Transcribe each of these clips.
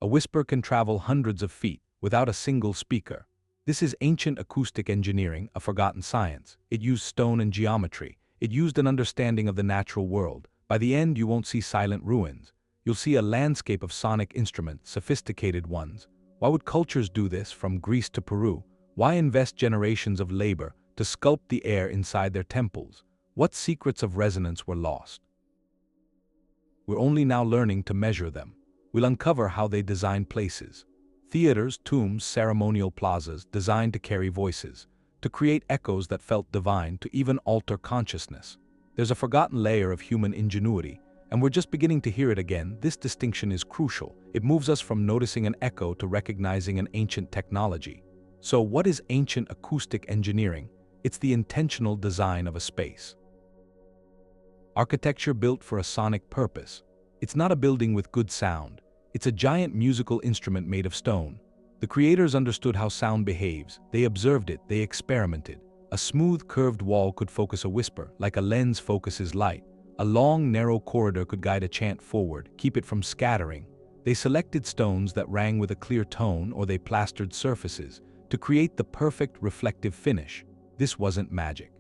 A whisper can travel hundreds of feet without a single speaker. This is ancient acoustic engineering, a forgotten science. It used stone and geometry. It used an understanding of the natural world. By the end, you won't see silent ruins. You'll see a landscape of sonic instruments, sophisticated ones. Why would cultures do this, from Greece to Peru? Why invest generations of labor to sculpt the air inside their temples? What secrets of resonance were lost? We're only now learning to measure them. We'll uncover how they designed places. Theaters, tombs, ceremonial plazas designed to carry voices, to create echoes that felt divine, to even alter consciousness. There's a forgotten layer of human ingenuity, and we're just beginning to hear it again. This distinction is crucial. It moves us from noticing an echo to recognizing an ancient technology. So what is ancient acoustic engineering? It's the intentional design of a space. Architecture built for a sonic purpose. It's not a building with good sound. It's a giant musical instrument made of stone. The creators understood how sound behaves. They observed it, they experimented. A smooth, curved wall could focus a whisper, like a lens focuses light. A long, narrow corridor could guide a chant forward, keep it from scattering. They selected stones that rang with a clear tone, or they plastered surfaces to create the perfect reflective finish. This wasn't magic.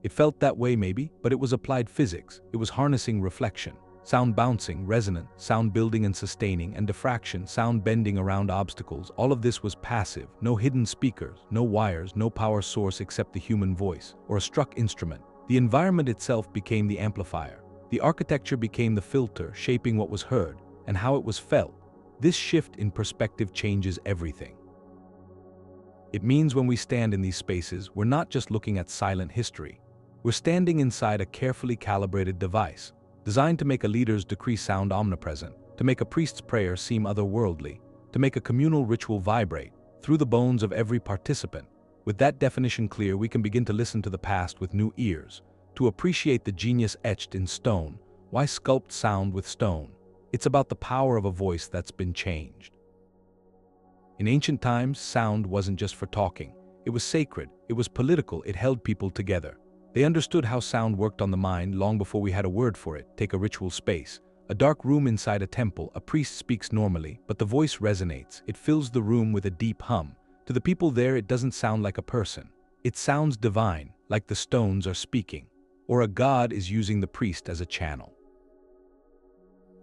It felt that way maybe, but it was applied physics. It was harnessing reflection. Sound bouncing, resonant, sound building and sustaining, and diffraction, sound bending around obstacles. All of this was passive. No hidden speakers, no wires, no power source except the human voice, or a struck instrument. The environment itself became the amplifier. The architecture became the filter, shaping what was heard and how it was felt. This shift in perspective changes everything. It means when we stand in these spaces, we're not just looking at silent history. We're standing inside a carefully calibrated device, designed to make a leader's decree sound omnipresent, to make a priest's prayer seem otherworldly, to make a communal ritual vibrate through the bones of every participant. With that definition clear, we can begin to listen to the past with new ears, to appreciate the genius etched in stone. Why sculpt sound with stone? It's about the power of a voice that's been changed. In ancient times, sound wasn't just for talking. It was sacred, it was political, it held people together. They understood how sound worked on the mind long before we had a word for it. Take a ritual space. A dark room inside a temple. A priest speaks normally, but the voice resonates. It fills the room with a deep hum. To the people there, it doesn't sound like a person. It sounds divine, like the stones are speaking, or a god is using the priest as a channel.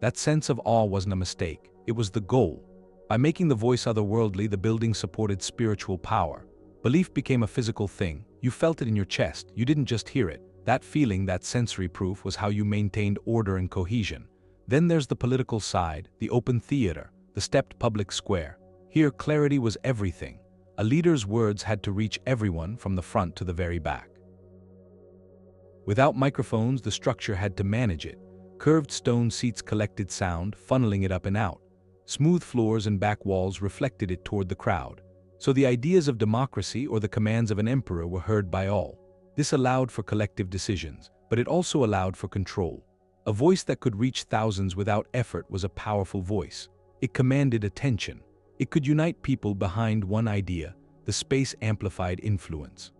That sense of awe wasn't a mistake. It was the goal. By making the voice otherworldly, the building supported spiritual power. Belief became a physical thing. You felt it in your chest. You didn't just hear it. That feeling, that sensory proof, was how you maintained order and cohesion. Then there's the political side, the open theater, the stepped public square. Here, clarity was everything. A leader's words had to reach everyone from the front to the very back. Without microphones, the structure had to manage it. Curved stone seats collected sound, funneling it up and out. Smooth floors and back walls reflected it toward the crowd. So the ideas of democracy or the commands of an emperor were heard by all. This allowed for collective decisions, but it also allowed for control. A voice that could reach thousands without effort was a powerful voice. It commanded attention. It could unite people behind one idea. The space amplified influence.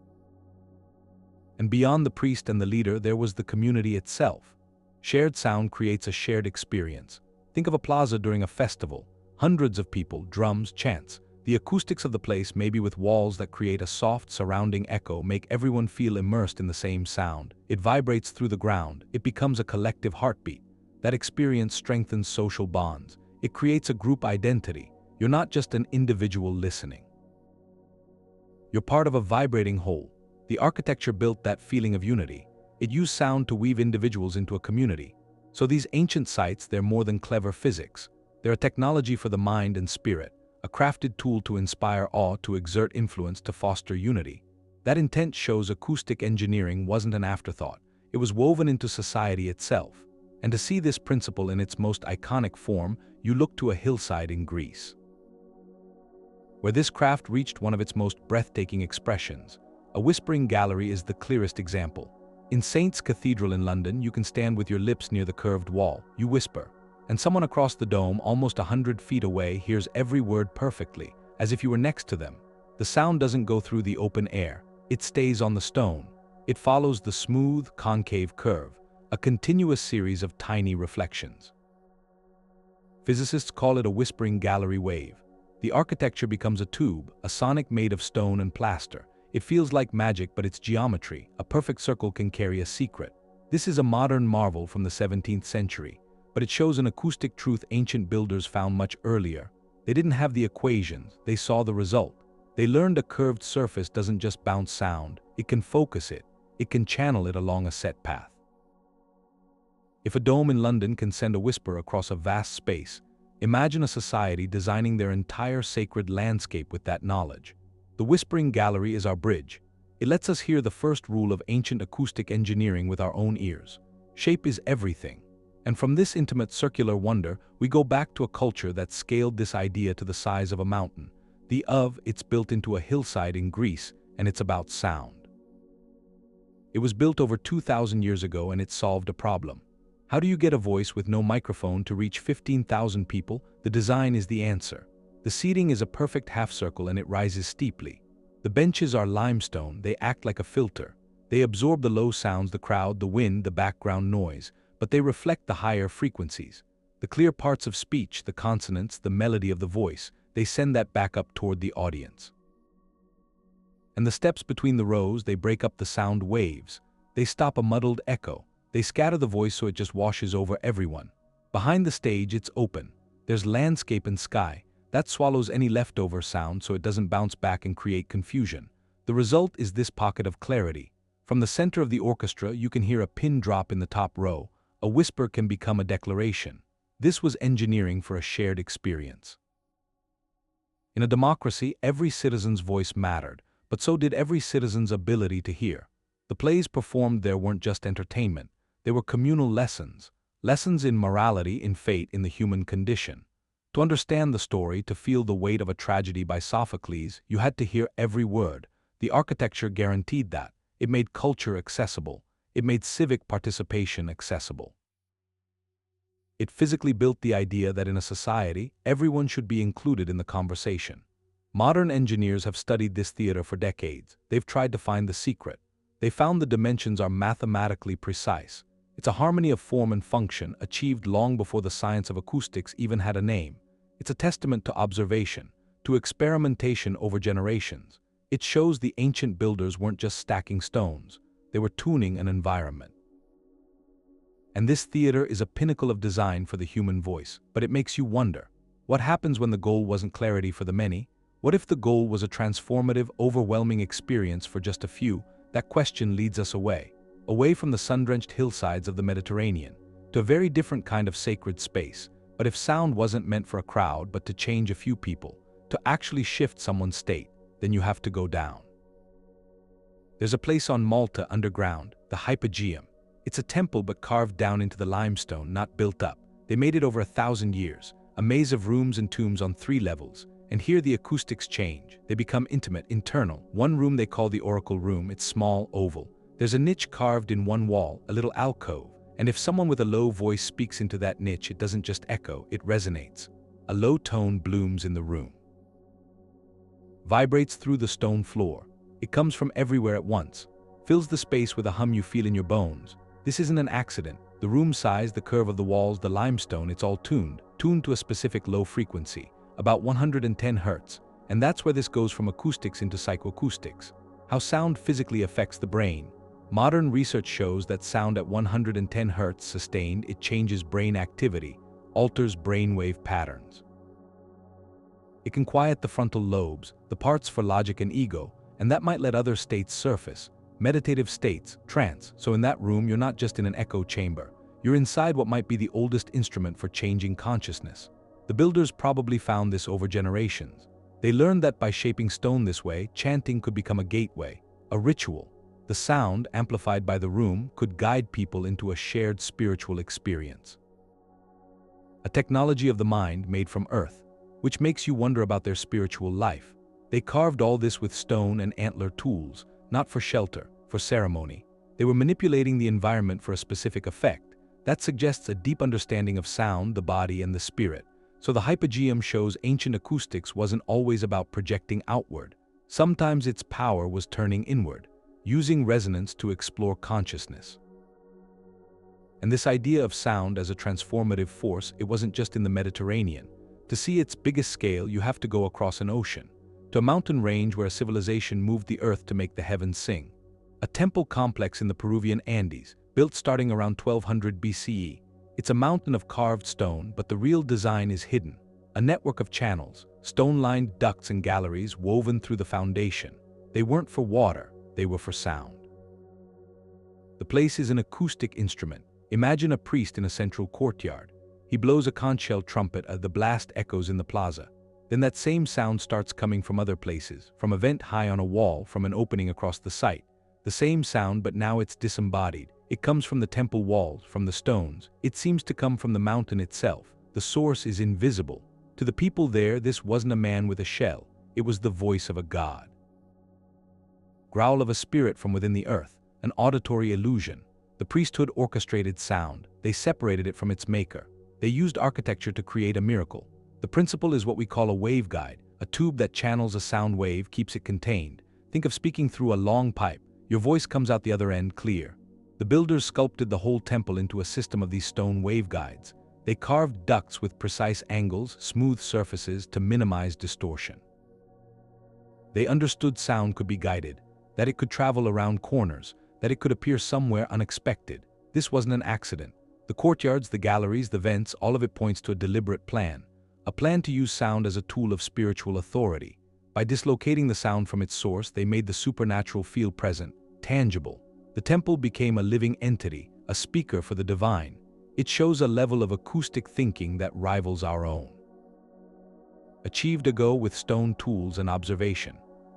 And beyond the priest and the leader, there was the community itself. Shared sound creates a shared experience. Think of a plaza during a festival. Hundreds of people, drums, chants. The acoustics of the place, maybe with walls that create a soft surrounding echo, make everyone feel immersed in the same sound. It vibrates through the ground. It becomes a collective heartbeat. That experience strengthens social bonds. It creates a group identity. You're not just an individual listening. You're part of a vibrating whole. The architecture built that feeling of unity. It used sound to weave individuals into a community. So these ancient sites, they're more than clever physics. They're a technology for the mind and spirit. A crafted tool to inspire awe, to exert influence, to foster unity. That intent shows acoustic engineering wasn't an afterthought. It was woven into society itself. And to see this principle in its most iconic form, you look to a hillside in Greece, where this craft reached one of its most breathtaking expressions. A whispering gallery is the clearest example. In Saint's Cathedral in London, you can stand with your lips near the curved wall. You whisper, and someone across the dome, almost 100 feet away, hears every word perfectly, as if you were next to them. The sound doesn't go through the open air. It stays on the stone. It follows the smooth, concave curve, a continuous series of tiny reflections. Physicists call it a whispering gallery wave. The architecture becomes a tube, a sonic made of stone and plaster. It feels like magic, but it's geometry. A perfect circle can carry a secret. This is a modern marvel from the 17th century, but it shows an acoustic truth ancient builders found much earlier. They didn't have the equations, they saw the result. They learned a curved surface doesn't just bounce sound, it can focus it. It can channel it along a set path. If a dome in London can send a whisper across a vast space, imagine a society designing their entire sacred landscape with that knowledge. The Whispering Gallery is our bridge. It lets us hear the first rule of ancient acoustic engineering with our own ears. Shape is everything. And from this intimate circular wonder, we go back to a culture that scaled this idea to the size of a mountain. It's built into a hillside in Greece, and it's about sound. It was built over 2,000 years ago, and it solved a problem. How do you get a voice with no microphone to reach 15,000 people? The design is the answer. The seating is a perfect half circle and it rises steeply. The benches are limestone, they act like a filter. They absorb the low sounds, the crowd, the wind, the background noise, but they reflect the higher frequencies. The clear parts of speech, the consonants, the melody of the voice, they send that back up toward the audience. And the steps between the rows, they break up the sound waves. They stop a muddled echo. They scatter the voice so it just washes over everyone. Behind the stage, it's open. There's landscape and sky. That swallows any leftover sound so it doesn't bounce back and create confusion. The result is this pocket of clarity. From the center of the orchestra, you can hear a pin drop in the top row. A whisper can become a declaration. This was engineering for a shared experience. In a democracy, every citizen's voice mattered, but so did every citizen's ability to hear. The plays performed there weren't just entertainment. They were communal lessons. Lessons in morality, in fate, in the human condition. To understand the story, to feel the weight of a tragedy by Sophocles, you had to hear every word. The architecture guaranteed that. It made culture accessible. It made civic participation accessible. It physically built the idea that in a society, everyone should be included in the conversation. Modern engineers have studied this theater for decades. They've tried to find the secret. They found the dimensions are mathematically precise. It's a harmony of form and function achieved long before the science of acoustics even had a name. It's a testament to observation, to experimentation over generations. It shows the ancient builders weren't just stacking stones. They were tuning an environment. And this theater is a pinnacle of design for the human voice, but it makes you wonder, what happens when the goal wasn't clarity for the many? What if the goal was a transformative, overwhelming experience for just a few? That question leads us away from the sun-drenched hillsides of the Mediterranean, to a very different kind of sacred space. But if sound wasn't meant for a crowd, but to change a few people, to actually shift someone's state, then you have to go down. There's a place on Malta underground, the Hypogeum. It's a temple but carved down into the limestone, not built up. They made it over 1,000 years, a maze of rooms and tombs on 3 levels. And here the acoustics change. They become intimate, internal. One room they call the Oracle Room. It's small, oval. There's a niche carved in one wall, a little alcove. And if someone with a low voice speaks into that niche, it doesn't just echo, it resonates. A low tone blooms in the room. Vibrates through the stone floor. It comes from everywhere at once. Fills the space with a hum you feel in your bones. This isn't an accident. The room size, the curve of the walls, the limestone, it's all tuned to a specific low frequency, about 110 Hz. And that's where this goes from acoustics into psychoacoustics. How sound physically affects the brain. Modern research shows that sound at 110 Hz sustained, it changes brain activity, alters brainwave patterns. It can quiet the frontal lobes, the parts for logic and ego, and that might let other states surface. Meditative states, trance. So in that room, you're not just in an echo chamber. You're inside what might be the oldest instrument for changing consciousness. The builders probably found this over generations. They learned that by shaping stone this way, chanting could become a gateway, a ritual. The sound, amplified by the room, could guide people into a shared spiritual experience. A technology of the mind made from earth, which makes you wonder about their spiritual life. They carved all this with stone and antler tools, not for shelter, for ceremony. They were manipulating the environment for a specific effect. That suggests a deep understanding of sound, the body, and the spirit. So the Hypogeum shows ancient acoustics wasn't always about projecting outward. Sometimes its power was turning inward, using resonance to explore consciousness. And this idea of sound as a transformative force, it wasn't just in the Mediterranean. To see its biggest scale, you have to go across an ocean, to a mountain range where a civilization moved the earth to make the heavens sing. A temple complex in the Peruvian Andes, built starting around 1200 BCE. It's a mountain of carved stone, but the real design is hidden. A network of channels, stone-lined ducts and galleries woven through the foundation. They weren't for water, they were for sound. The place is an acoustic instrument. Imagine a priest in a central courtyard. He blows a conch shell trumpet as the blast echoes in the plaza. Then that same sound starts coming from other places, from a vent high on a wall, from an opening across the site. The same sound, but now it's disembodied. It comes from the temple walls, from the stones. It seems to come from the mountain itself. The source is invisible. To the people there, this wasn't a man with a shell. It was the voice of a god. Growl of a spirit from within the earth, an auditory illusion. The priesthood orchestrated sound. They separated it from its maker. They used architecture to create a miracle. The principle is what we call a waveguide, a tube that channels a sound wave, keeps it contained. Think of speaking through a long pipe. Your voice comes out the other end clear. The builders sculpted the whole temple into a system of these stone waveguides. They carved ducts with precise angles, smooth surfaces to minimize distortion. They understood sound could be guided, that it could travel around corners, that it could appear somewhere unexpected. This wasn't an accident. The courtyards, the galleries, the vents, all of it points to a deliberate plan. A plan to use sound as a tool of spiritual authority. By dislocating the sound from its source, they made the supernatural feel present, tangible. The temple became a living entity, a speaker for the divine. It shows a level of acoustic thinking that rivals our own. Achieved ago with stone tools and observation.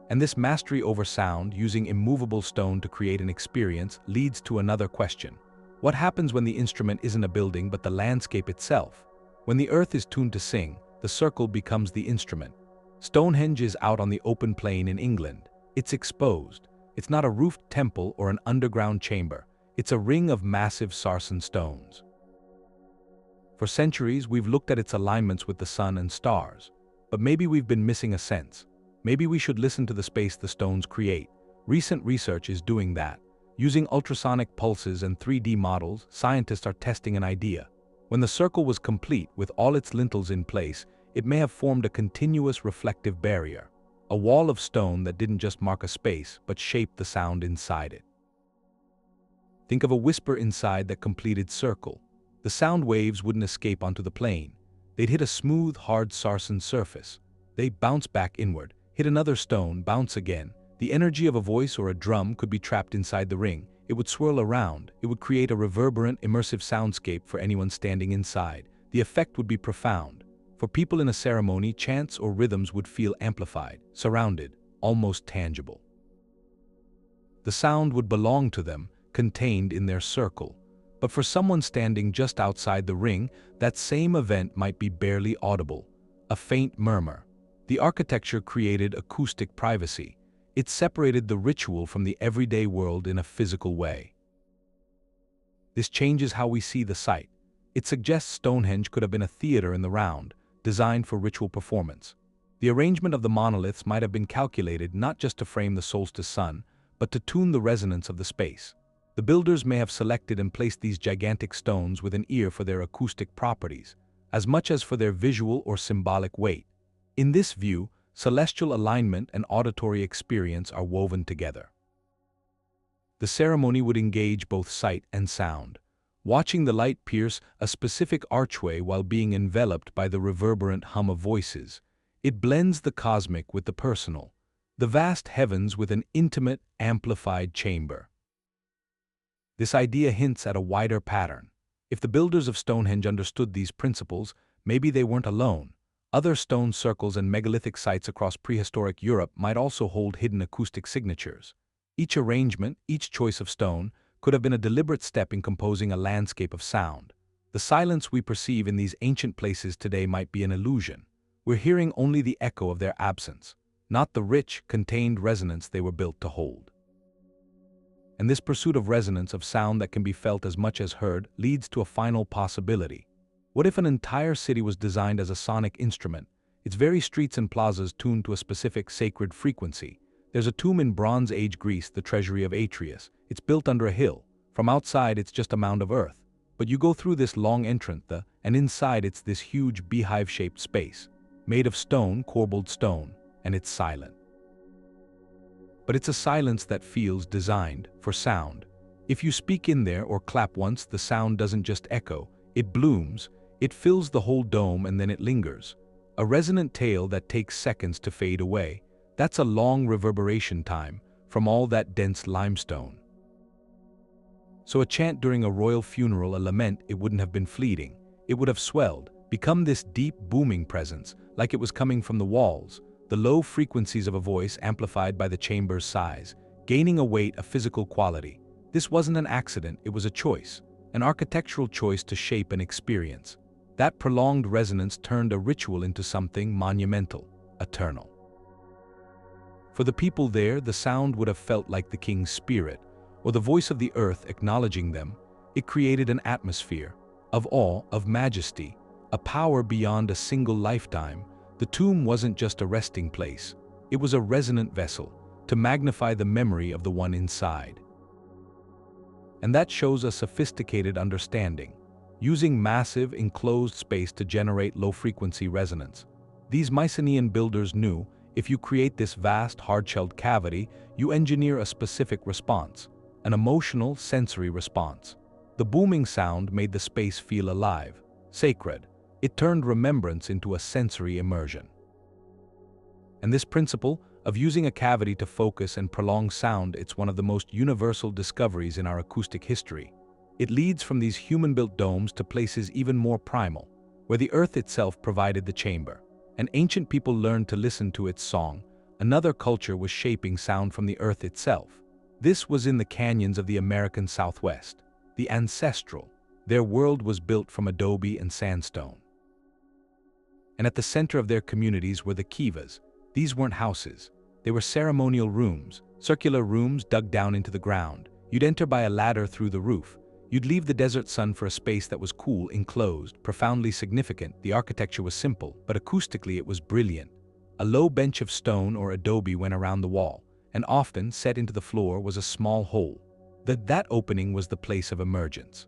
And this mastery over sound, using immovable stone to create an experience, leads to another question. What happens when the instrument isn't a building but the landscape itself? When the earth is tuned to sing, the circle becomes the instrument. Stonehenge is out on the open plain in England. It's exposed. It's not a roofed temple or an underground chamber. It's a ring of massive sarsen stones. For centuries, we've looked at its alignments with the sun and stars. But maybe we've been missing a sense. Maybe we should listen to the space the stones create. Recent research is doing that. Using ultrasonic pulses and 3D models, scientists are testing an idea. When the circle was complete, with all its lintels in place, it may have formed a continuous reflective barrier. A wall of stone that didn't just mark a space, but shaped the sound inside it. Think of a whisper inside that completed circle. The sound waves wouldn't escape onto the plain. They'd hit a smooth, hard sarsen surface. They bounce back inward, hit another stone, bounce again. The energy of a voice or a drum could be trapped inside the ring. It would swirl around. It would create a reverberant, immersive soundscape for anyone standing inside. The effect would be profound. For people in a ceremony, chants or rhythms would feel amplified, surrounded, almost tangible. The sound would belong to them, contained in their circle. But for someone standing just outside the ring, that same event might be barely audible, a faint murmur. The architecture created acoustic privacy. It separated the ritual from the everyday world in a physical way. This changes how we see the site. It suggests Stonehenge could have been a theater in the round, designed for ritual performance. The arrangement of the monoliths might have been calculated not just to frame the solstice sun, but to tune the resonance of the space. The builders may have selected and placed these gigantic stones with an ear for their acoustic properties, as much as for their visual or symbolic weight. In this view, celestial alignment and auditory experience are woven together. The ceremony would engage both sight and sound, watching the light pierce a specific archway while being enveloped by the reverberant hum of voices. It blends the cosmic with the personal, the vast heavens with an intimate, amplified chamber. This idea hints at a wider pattern. If the builders of Stonehenge understood these principles, maybe they weren't alone. Other stone circles and megalithic sites across prehistoric Europe might also hold hidden acoustic signatures. Each arrangement, each choice of stone, could have been a deliberate step in composing a landscape of sound. The silence we perceive in these ancient places today might be an illusion. We're hearing only the echo of their absence, not the rich, contained resonance they were built to hold. And this pursuit of resonance, of sound that can be felt as much as heard, leads to a final possibility. What if an entire city was designed as a sonic instrument, its very streets and plazas tuned to a specific sacred frequency? There's a tomb in Bronze Age Greece, the Treasury of Atreus. It's built under a hill. From outside, it's just a mound of earth. But you go through this long entrance, and inside it's this huge beehive-shaped space, made of stone, corbelled stone, and it's silent. But it's a silence that feels designed for sound. If you speak in there or clap once, the sound doesn't just echo, it blooms, it fills the whole dome, and then it lingers. A resonant tail that takes seconds to fade away. That's a long reverberation time from all that dense limestone. So a chant during a royal funeral, a lament, it wouldn't have been fleeting. It would have swelled, become this deep, booming presence, like it was coming from the walls, the low frequencies of a voice amplified by the chamber's size, gaining a weight, a physical quality. This wasn't an accident, it was a choice, an architectural choice to shape an experience. That prolonged resonance turned a ritual into something monumental, eternal. For the people there, the sound would have felt like the king's spirit, or the voice of the earth acknowledging them. It created an atmosphere of awe, of majesty, a power beyond a single lifetime. The tomb wasn't just a resting place, it was a resonant vessel to magnify the memory of the one inside. And that shows a sophisticated understanding, using massive enclosed space to generate low-frequency resonance. These Mycenaean builders knew if you create this vast, hard-shelled cavity, you engineer a specific response, an emotional, sensory response. The booming sound made the space feel alive, sacred. It turned remembrance into a sensory immersion. And this principle of using a cavity to focus and prolong sound, it's one of the most universal discoveries in our acoustic history. It leads from these human-built domes to places even more primal, where the earth itself provided the chamber. And ancient people learned to listen to its song. Another culture was shaping sound from the earth itself. This was in the canyons of the American Southwest, the ancestral. Their world was built from adobe and sandstone. And at the center of their communities were the Kivas. These weren't houses. They were ceremonial rooms, circular rooms dug down into the ground. You'd enter by a ladder through the roof. You'd leave the desert sun for a space that was cool, enclosed, profoundly significant. The architecture was simple, but acoustically it was brilliant. A low bench of stone or adobe went around the wall, and often, set into the floor, was a small hole. That opening was the place of emergence,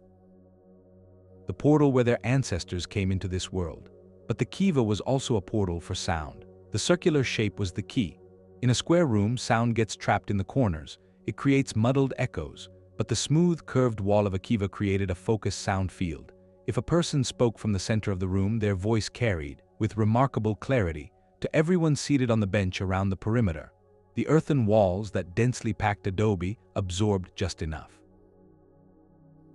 the portal where their ancestors came into this world. But the Kiva was also a portal for sound. The circular shape was the key. In a square room, sound gets trapped in the corners. It creates muddled echoes, but the smooth, curved wall of a Kiva created a focused sound field. If a person spoke from the center of the room, their voice carried, with remarkable clarity, to everyone seated on the bench around the perimeter. The earthen walls, that densely packed adobe, absorbed just enough.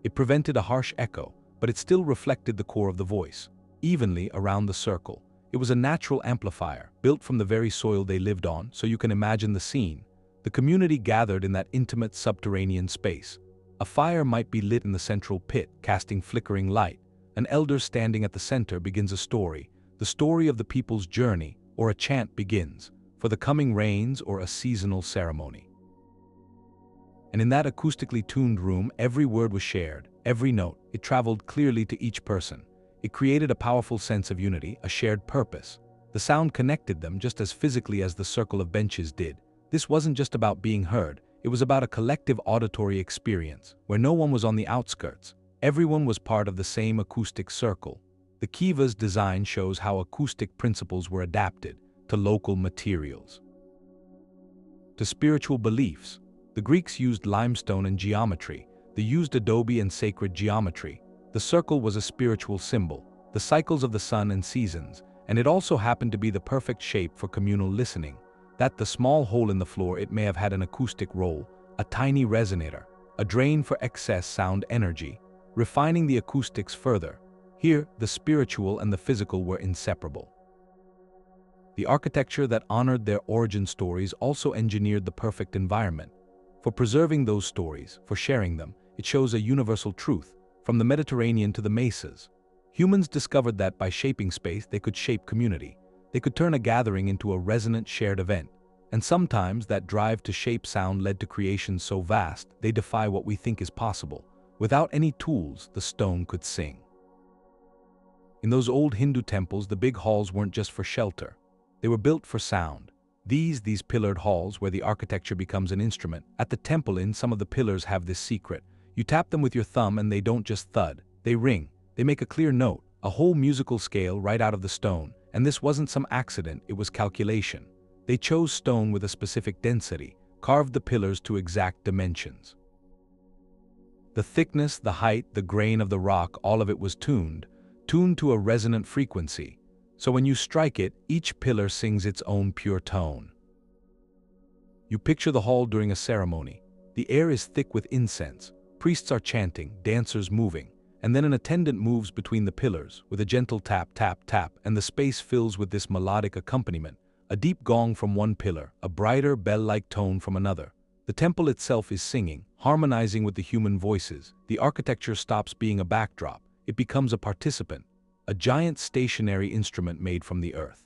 It prevented a harsh echo, but it still reflected the core of the voice, evenly around the circle. It was a natural amplifier, built from the very soil they lived on, so you can imagine the scene. The community gathered in that intimate subterranean space. A fire might be lit in the central pit, casting flickering light. An elder standing at the center begins a story, the story of the people's journey, or a chant begins, for the coming rains or a seasonal ceremony. And in that acoustically tuned room, every word was shared, every note, it traveled clearly to each person. It created a powerful sense of unity, a shared purpose. The sound connected them just as physically as the circle of benches did. This wasn't just about being heard, it was about a collective auditory experience, where no one was on the outskirts. Everyone was part of the same acoustic circle. The Kiva's design shows how acoustic principles were adapted to local materials, to spiritual beliefs. The Greeks used limestone and geometry. They used adobe and sacred geometry. The circle was a spiritual symbol, the cycles of the sun and seasons, and it also happened to be the perfect shape for communal listening. That the small hole in the floor, it may have had an acoustic role, a tiny resonator, a drain for excess sound energy, refining the acoustics further. Here, the spiritual and the physical were inseparable. The architecture that honored their origin stories also engineered the perfect environment. For preserving those stories, for sharing them, it shows a universal truth. From the Mediterranean to the mesas, humans discovered that by shaping space, they could shape community. They could turn a gathering into a resonant shared event. And sometimes that drive to shape sound led to creations so vast, they defy what we think is possible. Without any tools, the stone could sing. In those old Hindu temples, the big halls weren't just for shelter. They were built for sound. These pillared halls where the architecture becomes an instrument. At the temple inn, some of the pillars have this secret. You tap them with your thumb and they don't just thud, They ring, they make a clear note, a whole musical scale right out of the stone, and this wasn't some accident, it was calculation. They chose stone with a specific density, carved the pillars to exact dimensions. The thickness, the height, the grain of the rock, all of it was tuned to a resonant frequency. So when you strike it, each pillar sings its own pure tone. You picture the hall during a ceremony. The air is thick with incense, priests are chanting, dancers moving, and then an attendant moves between the pillars with a gentle tap, tap, tap, and the space fills with this melodic accompaniment, a deep gong from one pillar, a brighter bell-like tone from another. The temple itself is singing, harmonizing with the human voices. The architecture stops being a backdrop, it becomes a participant, a giant stationary instrument made from the earth.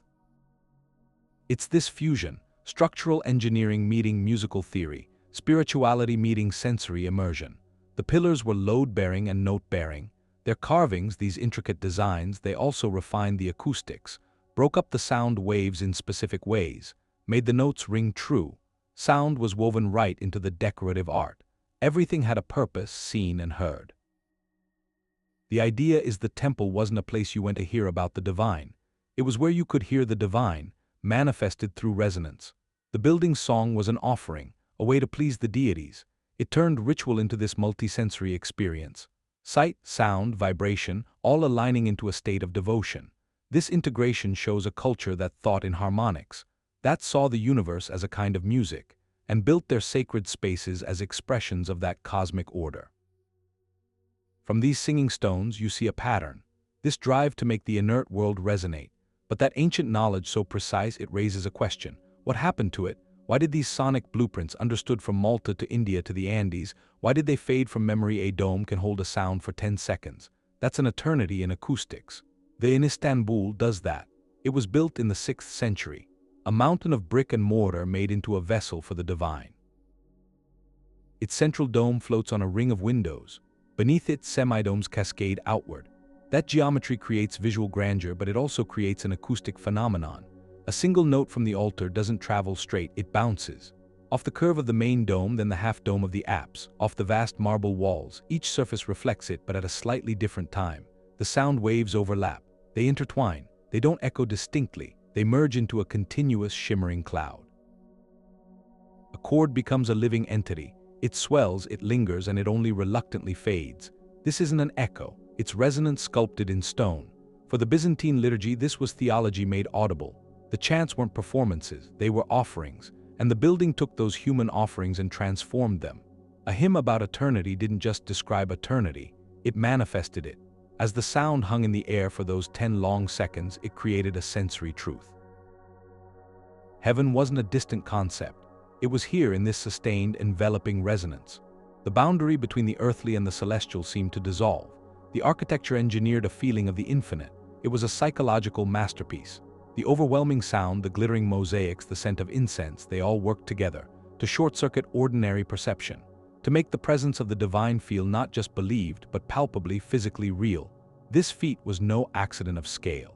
It's this fusion, structural engineering meeting musical theory, spirituality meeting sensory immersion. The pillars were load-bearing and note-bearing. Their carvings, these intricate designs, they also refined the acoustics, broke up the sound waves in specific ways, made the notes ring true. Sound was woven right into the decorative art. Everything had a purpose, seen and heard. The idea is the temple wasn't a place you went to hear about the divine. It was where you could hear the divine, manifested through resonance. The building's song was an offering, a way to please the deities. It turned ritual into this multisensory experience. Sight, sound, vibration, all aligning into a state of devotion. This integration shows a culture that thought in harmonics, that saw the universe as a kind of music, and built their sacred spaces as expressions of that cosmic order. From these singing stones you see a pattern, this drive to make the inert world resonate, but that ancient knowledge so precise it raises a question. What happened to it? Why did these sonic blueprints, understood from Malta to India to the Andes, why did they fade from memory? A dome can hold a sound for 10 seconds. That's an eternity in acoustics. The in Istanbul does that. It was built in the 6th century, a mountain of brick and mortar made into a vessel for the divine. Its central dome floats on a ring of windows. Beneath it, semidomes cascade outward. That geometry creates visual grandeur, but it also creates an acoustic phenomenon. A single note from the altar doesn't travel straight, it bounces. Off the curve of the main dome, then the half-dome of the apse, off the vast marble walls, each surface reflects it, but at a slightly different time. The sound waves overlap. They intertwine. They don't echo distinctly. They merge into a continuous shimmering cloud. A chord becomes a living entity. It swells, it lingers, and it only reluctantly fades. This isn't an echo. It's resonance sculpted in stone. For the Byzantine liturgy, this was theology made audible. The chants weren't performances, they were offerings, and the building took those human offerings and transformed them. A hymn about eternity didn't just describe eternity, it manifested it. As the sound hung in the air for those 10 long seconds, it created a sensory truth. Heaven wasn't a distant concept. It was here in this sustained, enveloping resonance. The boundary between the earthly and the celestial seemed to dissolve. The architecture engineered a feeling of the infinite. It was a psychological masterpiece. The overwhelming sound, the glittering mosaics, the scent of incense, they all worked together to short-circuit ordinary perception, to make the presence of the divine feel not just believed, but palpably, physically real. This feat was no accident of scale.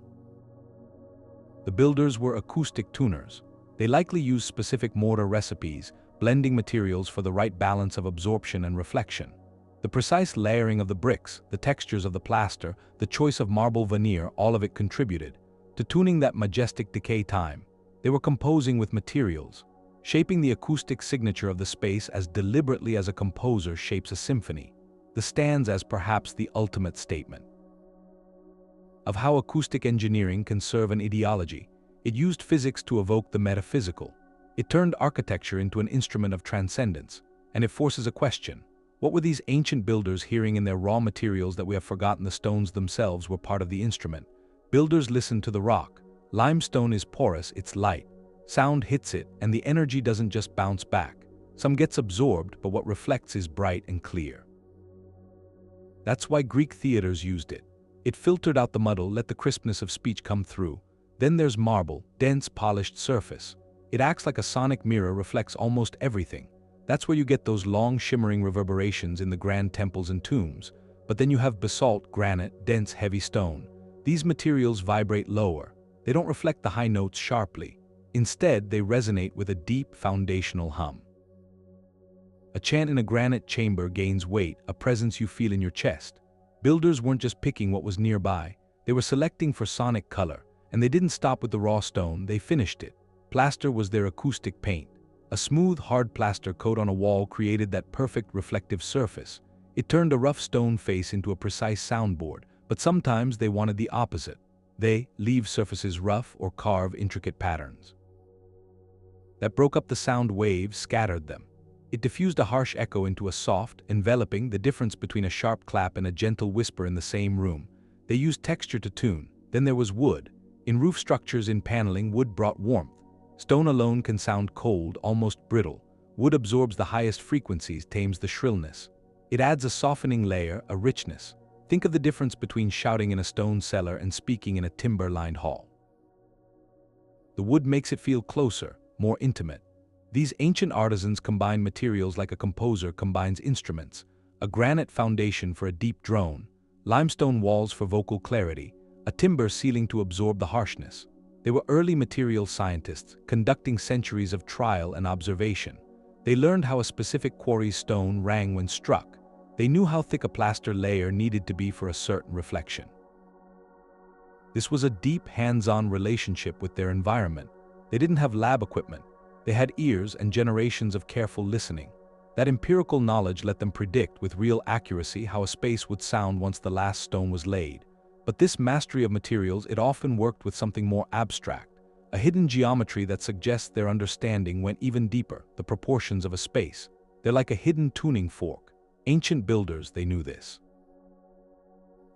The builders were acoustic tuners. They likely used specific mortar recipes, blending materials for the right balance of absorption and reflection. The precise layering of the bricks, the textures of the plaster, the choice of marble veneer, all of it contributed to tuning that majestic decay time. They were composing with materials, shaping the acoustic signature of the space as deliberately as a composer shapes a symphony. The stands as perhaps the ultimate statement of how acoustic engineering can serve an ideology. It used physics to evoke the metaphysical. It turned architecture into an instrument of transcendence, and it forces a question. What were these ancient builders hearing in their raw materials that we have forgotten the stones themselves were part of the instrument? Builders listened to the rock. Limestone is porous, it's light. Sound hits it, and the energy doesn't just bounce back. Some gets absorbed, but what reflects is bright and clear. That's why Greek theaters used it. It filtered out the muddle, let the crispness of speech come through. Then there's marble, dense, polished surface. It acts like a sonic mirror, reflects almost everything. That's where you get those long, shimmering reverberations in the grand temples and tombs. But then you have basalt, granite, dense, heavy stone. These materials vibrate lower. They don't reflect the high notes sharply. Instead, they resonate with a deep, foundational hum. A chant in a granite chamber gains weight, a presence you feel in your chest. Builders weren't just picking what was nearby, they were selecting for sonic color, and they didn't stop with the raw stone, they finished it. Plaster was their acoustic paint. A smooth, hard plaster coat on a wall created that perfect reflective surface. It turned a rough stone face into a precise soundboard, but sometimes they wanted the opposite. They leave surfaces rough or carve intricate patterns that broke up the sound waves, scattered them. It diffused a harsh echo into a soft, enveloping, the difference between a sharp clap and a gentle whisper in the same room. They used texture to tune. Then there was wood. In roof structures, in paneling, wood brought warmth. Stone alone can sound cold, almost brittle. Wood absorbs the highest frequencies, tames the shrillness. It adds a softening layer, a richness. Think of the difference between shouting in a stone cellar and speaking in a timber-lined hall. The wood makes it feel closer, more intimate. These ancient artisans combine materials like a composer combines instruments, a granite foundation for a deep drone, limestone walls for vocal clarity, a timber ceiling to absorb the harshness. They were early material scientists, conducting centuries of trial and observation. They learned how a specific quarry's stone rang when struck. They knew how thick a plaster layer needed to be for a certain reflection. This was a deep, hands-on relationship with their environment. They didn't have lab equipment. They had ears and generations of careful listening. That empirical knowledge let them predict with real accuracy how a space would sound once the last stone was laid. But this mastery of materials, it often worked with something more abstract, a hidden geometry that suggests their understanding went even deeper, the proportions of a space. They're like a hidden tuning fork. Ancient builders, they knew this.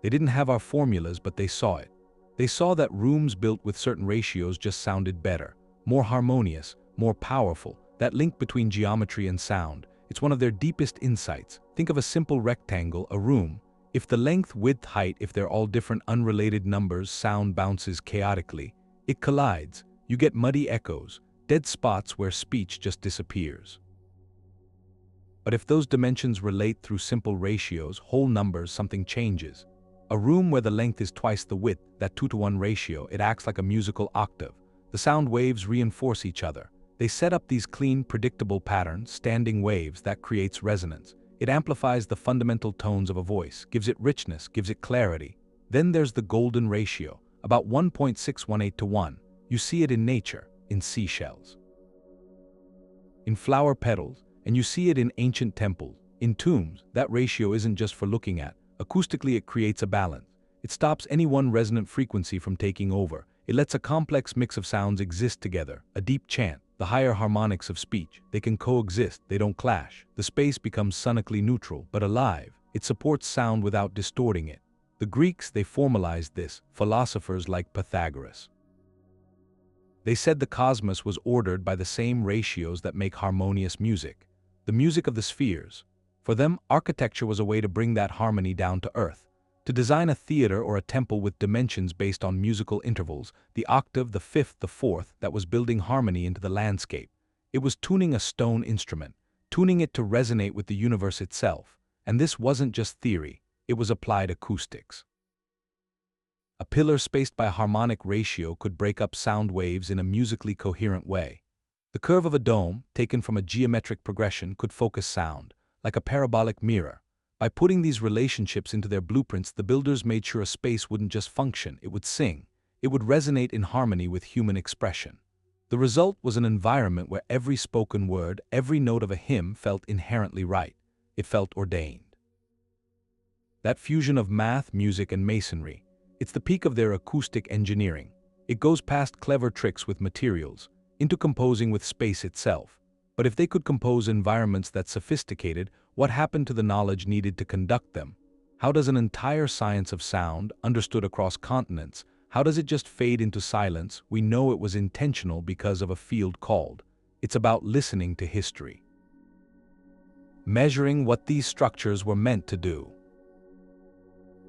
They didn't have our formulas, but they saw it. They saw that rooms built with certain ratios just sounded better, more harmonious, more powerful. That link between geometry and sound, it's one of their deepest insights. Think of a simple rectangle, a room. If the length, width, height, if they're all different unrelated numbers, sound bounces chaotically. It collides. You get muddy echoes, dead spots where speech just disappears. But if those dimensions relate through simple ratios, whole numbers, something changes. A room where the length is twice the width, that 2-to-1 ratio, it acts like a musical octave. The sound waves reinforce each other. They set up these clean, predictable patterns, standing waves, that creates resonance. It amplifies the fundamental tones of a voice, gives it richness, gives it clarity. Then there's the golden ratio, about 1.618 to 1. You see it in nature, in seashells, in flower petals, and you see it in ancient temples, in tombs. That ratio isn't just for looking at. Acoustically, it creates a balance. It stops any one resonant frequency from taking over. It lets a complex mix of sounds exist together, a deep chant, the higher harmonics of speech. They can coexist, they don't clash. The space becomes sonically neutral, but alive. It supports sound without distorting it. The Greeks, they formalized this, philosophers like Pythagoras. They said the cosmos was ordered by the same ratios that make harmonious music, the music of the spheres. For them, architecture was a way to bring that harmony down to earth. To design a theater or a temple with dimensions based on musical intervals, the octave, the fifth, the fourth, that was building harmony into the landscape. It was tuning a stone instrument, tuning it to resonate with the universe itself. And this wasn't just theory, it was applied acoustics. A pillar spaced by a harmonic ratio could break up sound waves in a musically coherent way. The curve of a dome, taken from a geometric progression, could focus sound, like a parabolic mirror. By putting these relationships into their blueprints, the builders made sure a space wouldn't just function, it would sing. It would resonate in harmony with human expression. The result was an environment where every spoken word, every note of a hymn felt inherently right. It felt ordained. That fusion of math, music, and masonry, it's the peak of their acoustic engineering. It goes past clever tricks with materials, into composing with space itself. But if they could compose environments that sophisticated, what happened to the knowledge needed to conduct them? How does an entire science of sound, understood across continents, how does it just fade into silence? We know it was intentional because of a field called. It's about listening to history, measuring what these structures were meant to do.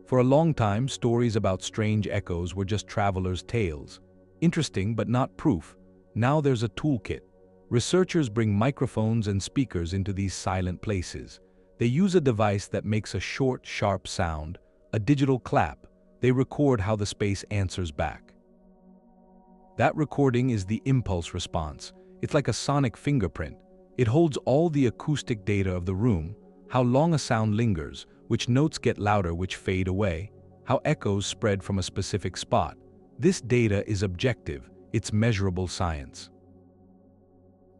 For a long time, stories about strange echoes were just travelers' tales. Interesting, but not proof. Now there's a toolkit. Researchers bring microphones and speakers into these silent places. They use a device that makes a short, sharp sound, a digital clap. They record how the space answers back. That recording is the impulse response. It's like a sonic fingerprint. It holds all the acoustic data of the room, how long a sound lingers, which notes get louder, which fade away, how echoes spread from a specific spot. This data is objective, it's measurable science.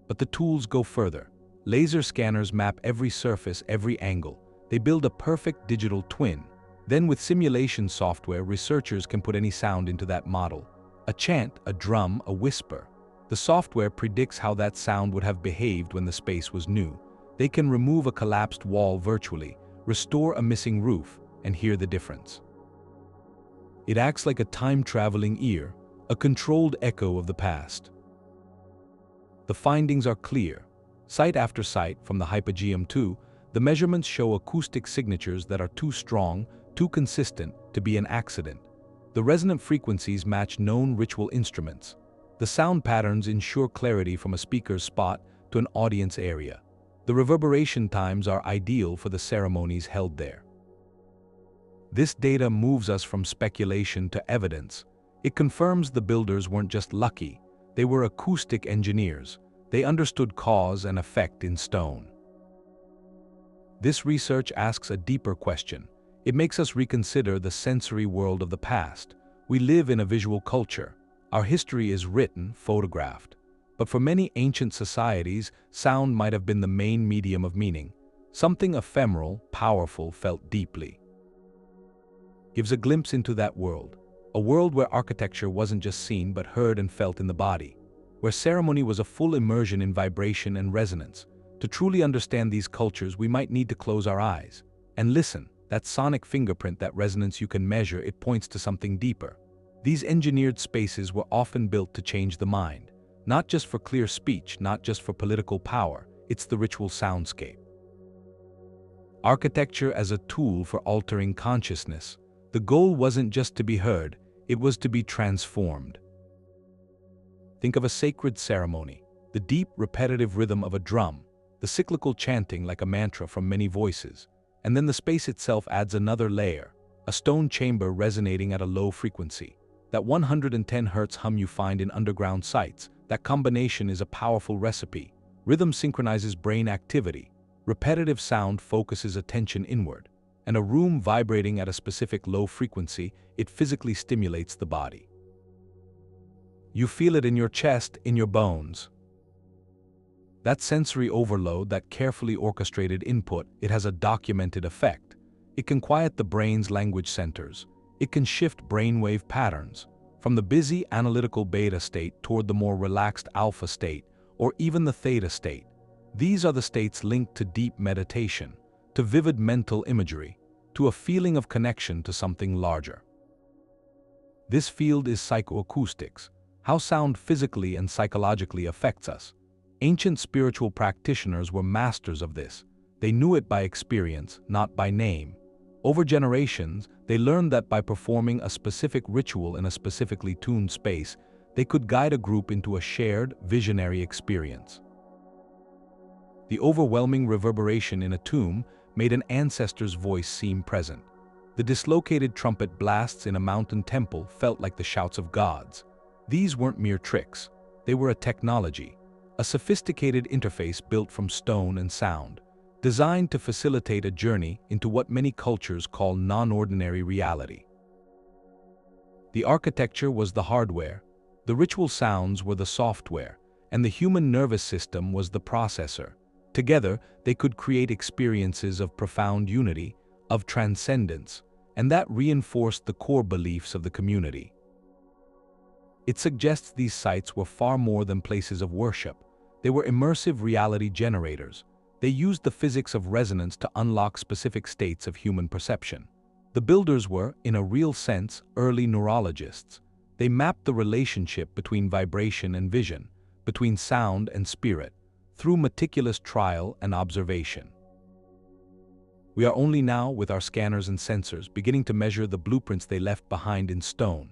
But the tools go further. Laser scanners map every surface, every angle. They build a perfect digital twin. Then with simulation software, researchers can put any sound into that model. A chant, a drum, a whisper. The software predicts how that sound would have behaved when the space was new. They can remove a collapsed wall virtually, restore a missing roof, and hear the difference. It acts like a time-traveling ear, a controlled echo of the past. The findings are clear. Site after site, from the Hypogeum 2, the measurements show acoustic signatures that are too strong, too consistent to be an accident. The resonant frequencies match known ritual instruments. The sound patterns ensure clarity from a speaker's spot to an audience area. The reverberation times are ideal for the ceremonies held there. This data moves us from speculation to evidence. It confirms the builders weren't just lucky, they were acoustic engineers. They understood cause and effect in stone. This research asks a deeper question. It makes us reconsider the sensory world of the past. We live in a visual culture. Our history is written, photographed. But for many ancient societies, sound might have been the main medium of meaning. Something ephemeral, powerful, felt deeply. Gives a glimpse into that world. A world where architecture wasn't just seen but heard and felt in the body. Where ceremony was a full immersion in vibration and resonance. To truly understand these cultures, we might need to close our eyes and listen. That sonic fingerprint, that resonance you can measure, it points to something deeper. These engineered spaces were often built to change the mind. Not just for clear speech, not just for political power, it's the ritual soundscape. Architecture as a tool for altering consciousness. The goal wasn't just to be heard, it was to be transformed. Think of a sacred ceremony, the deep, repetitive rhythm of a drum, the cyclical chanting like a mantra from many voices, and then the space itself adds another layer, a stone chamber resonating at a low frequency. That 110 Hz hum you find in underground sites, that combination is a powerful recipe. Rhythm synchronizes brain activity, repetitive sound focuses attention inward, and a room vibrating at a specific low frequency, it physically stimulates the body. You feel it in your chest, in your bones. That sensory overload, that carefully orchestrated input, it has a documented effect. It can quiet the brain's language centers. It can shift brainwave patterns from the busy analytical beta state toward the more relaxed alpha state, or even the theta state. These are the states linked to deep meditation, to vivid mental imagery, to a feeling of connection to something larger. This field is psychoacoustics, how sound physically and psychologically affects us. Ancient spiritual practitioners were masters of this. They knew it by experience, not by name. Over generations, they learned that by performing a specific ritual in a specifically tuned space, they could guide a group into a shared, visionary experience. The overwhelming reverberation in a tomb made an ancestor's voice seem present. The dislocated trumpet blasts in a mountain temple felt like the shouts of gods. These weren't mere tricks. They were a technology, a sophisticated interface built from stone and sound, designed to facilitate a journey into what many cultures call non-ordinary reality. The architecture was the hardware, the ritual sounds were the software, and the human nervous system was the processor. Together, they could create experiences of profound unity, of transcendence, and that reinforced the core beliefs of the community. It suggests these sites were far more than places of worship. They were immersive reality generators. They used the physics of resonance to unlock specific states of human perception. The builders were, in a real sense, early neurologists. They mapped the relationship between vibration and vision, between sound and spirit, through meticulous trial and observation. We are only now, with our scanners and sensors, beginning to measure the blueprints they left behind in stone,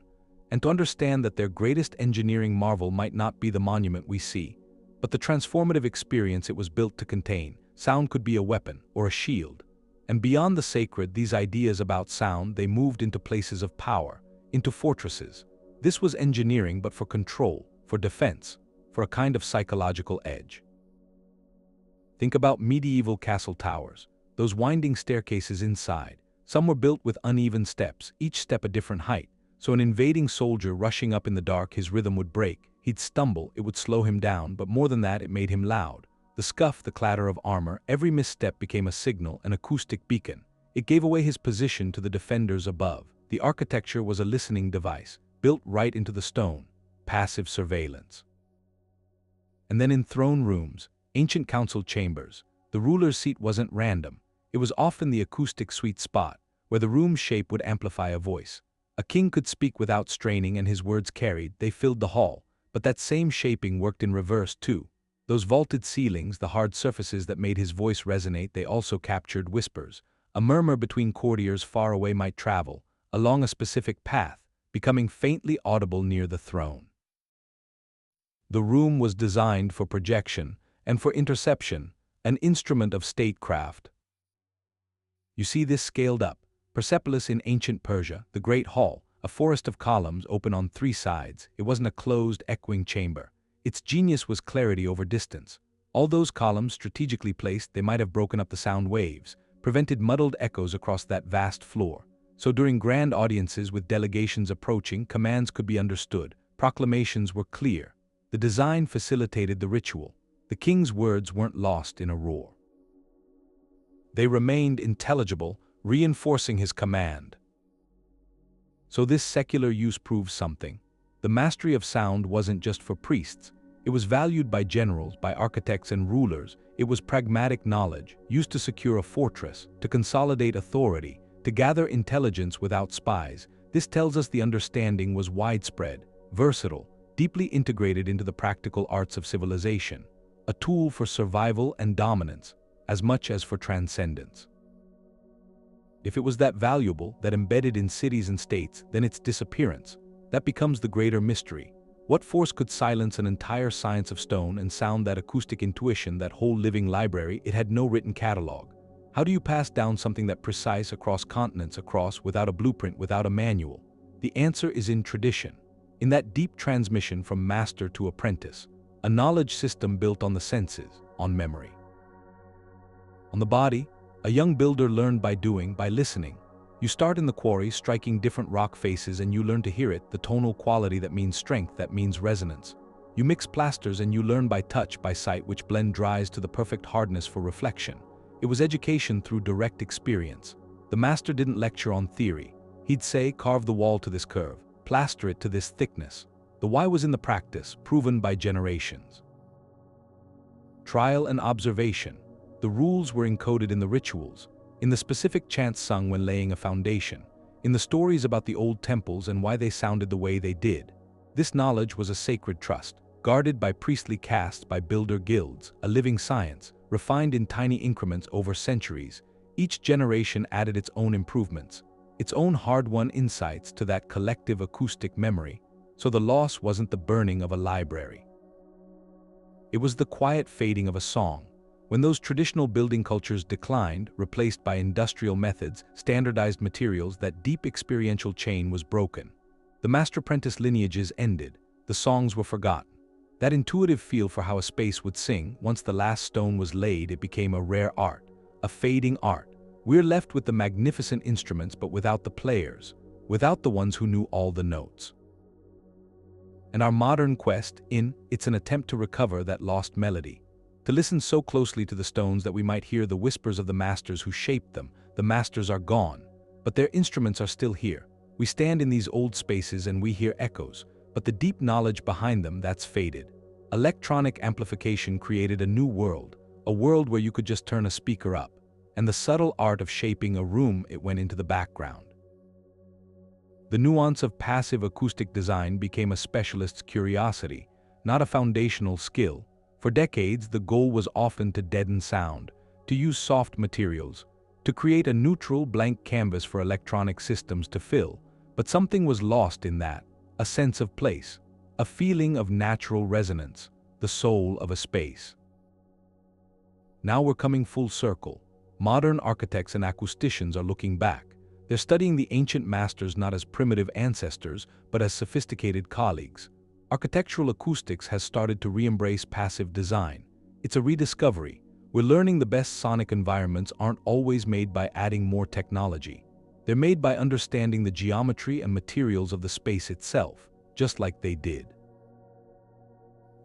and to understand that their greatest engineering marvel might not be the monument we see, but the transformative experience it was built to contain. Sound could be a weapon or a shield. And beyond the sacred, these ideas about sound, they moved into places of power, into fortresses. This was engineering, but for control, for defense, for a kind of psychological edge. Think about medieval castle towers. those winding staircases inside. Some were built with uneven steps, each step a different height, so an invading soldier rushing up in the dark, his rhythm would break. He'd stumble, it would slow him down, but more than that, it made him loud. The scuff, the clatter of armor, every misstep became a signal, an acoustic beacon. It gave away his position to the defenders above. The architecture was a listening device, built right into the stone, passive surveillance. And then in throne rooms, ancient council chambers, the ruler's seat wasn't random. It was often the acoustic sweet spot, where the room's shape would amplify a voice. A king could speak without straining and his words carried, they filled the hall. But that same shaping worked in reverse too. Those vaulted ceilings, the hard surfaces that made his voice resonate, they also captured whispers. A murmur between courtiers far away might travel, along a specific path, becoming faintly audible near the throne. The room was designed for projection and for interception, an instrument of statecraft. You see this scaled up. Persepolis in ancient Persia, the Great Hall, a forest of columns open on three sides. It wasn't a closed, echoing chamber. Its genius was clarity over distance. All those columns strategically placed, they might have broken up the sound waves, prevented muddled echoes across that vast floor. So during grand audiences with delegations approaching, commands could be understood, proclamations were clear. The design facilitated the ritual. The king's words weren't lost in a roar. They remained intelligible, reinforcing his command. So this secular use proves something. The mastery of sound wasn't just for priests. It was valued by generals, by architects and rulers. It was pragmatic knowledge, used to secure a fortress, to consolidate authority, to gather intelligence without spies. This tells us the understanding was widespread, versatile, deeply integrated into the practical arts of civilization, a tool for survival and dominance, as much as for transcendence. If it was that valuable, that embedded in cities and states, then its disappearance, that becomes the greater mystery. What force could silence an entire science of stone and sound, that acoustic intuition, that whole living library? It had no written catalog. How do you pass down something that precise across continents, without a blueprint, without a manual? The answer is in tradition, in that deep transmission from master to apprentice, a knowledge system built on the senses, on memory. On the body, a young builder learned by doing, by listening. You start in the quarry, striking different rock faces, and you learn to hear it, the tonal quality that means strength, that means resonance. You mix plasters and you learn by touch, by sight, which blend dries to the perfect hardness for reflection. It was education through direct experience. The master didn't lecture on theory. He'd say, carve the wall to this curve, plaster it to this thickness. The why was in the practice, proven by generations. Trial and observation. The rules were encoded in the rituals, in the specific chants sung when laying a foundation, in the stories about the old temples and why they sounded the way they did. This knowledge was a sacred trust, guarded by priestly castes, by builder guilds, a living science, refined in tiny increments over centuries. Each generation added its own improvements, its own hard-won insights to that collective acoustic memory, so the loss wasn't the burning of a library. It was the quiet fading of a song. When those traditional building cultures declined, replaced by industrial methods, standardized materials, that deep experiential chain was broken. The master-apprentice lineages ended, the songs were forgotten. That intuitive feel for how a space would sing, once the last stone was laid, it became a rare art, a fading art. We're left with the magnificent instruments but without the players, without the ones who knew all the notes. And our modern quest, it's an attempt to recover that lost melody. To listen so closely to the stones that we might hear the whispers of the masters who shaped them. The masters are gone, but their instruments are still here. We stand in these old spaces and we hear echoes, but the deep knowledge behind them, that's faded. Electronic amplification created a new world, a world where you could just turn a speaker up, and the subtle art of shaping a room, it went into the background. The nuance of passive acoustic design became a specialist's curiosity, not a foundational skill. For decades, the goal was often to deaden sound, to use soft materials, to create a neutral, blank canvas for electronic systems to fill. But something was lost in that, a sense of place, a feeling of natural resonance, the soul of a space. Now we're coming full circle. Modern architects and acousticians are looking back. They're studying the ancient masters not as primitive ancestors, but as sophisticated colleagues. Architectural acoustics has started to re-embrace passive design. It's a rediscovery, We're learning the best sonic environments aren't always made by adding more technology. They're made by understanding the geometry and materials of the space itself, just like they did.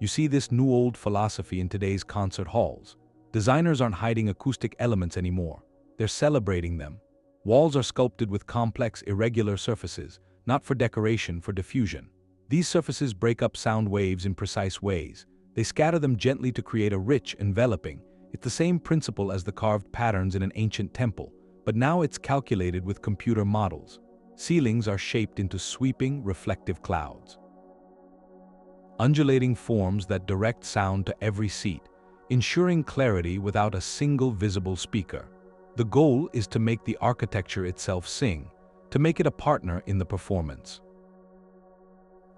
You see this new-old philosophy in today's concert halls. Designers aren't hiding acoustic elements anymore. They're celebrating them. Walls are sculpted with complex, irregular surfaces, not for decoration, for diffusion. These surfaces break up sound waves in precise ways. They scatter them gently to create a rich, enveloping. It's the same principle as the carved patterns in an ancient temple, but now it's calculated with computer models. Ceilings are shaped into sweeping, reflective clouds. Undulating forms that direct sound to every seat, ensuring clarity without a single visible speaker. The goal is to make the architecture itself sing, to make it a partner in the performance.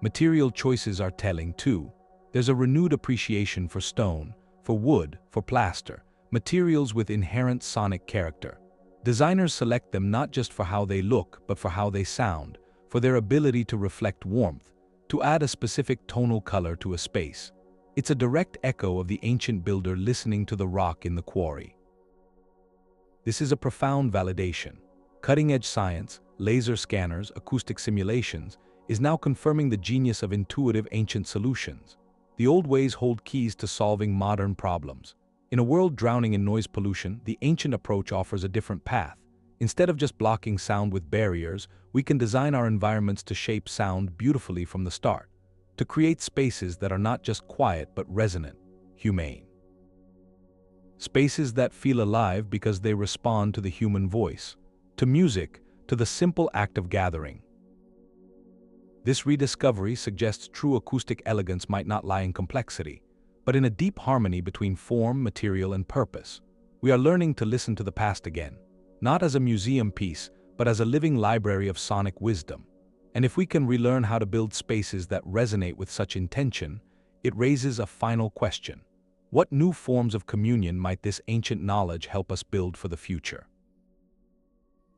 Material choices are telling too. There's a renewed appreciation for stone, for wood, for plaster, materials with inherent sonic character. Designers select them not just for how they look, but for how they sound, for their ability to reflect warmth, to add a specific tonal color to a space. It's a direct echo of the ancient builder listening to the rock in the quarry. This is a profound validation. Cutting-edge science, laser scanners, acoustic simulations, is now confirming the genius of intuitive ancient solutions. The old ways hold keys to solving modern problems. In a world drowning in noise pollution, the ancient approach offers a different path. Instead of just blocking sound with barriers, we can design our environments to shape sound beautifully from the start, to create spaces that are not just quiet but resonant, humane. Spaces that feel alive because they respond to the human voice, to music, to the simple act of gathering. This rediscovery suggests true acoustic elegance might not lie in complexity, but in a deep harmony between form, material, and purpose. We are learning to listen to the past again, not as a museum piece, but as a living library of sonic wisdom. And if we can relearn how to build spaces that resonate with such intention, it raises a final question. What new forms of communion might this ancient knowledge help us build for the future?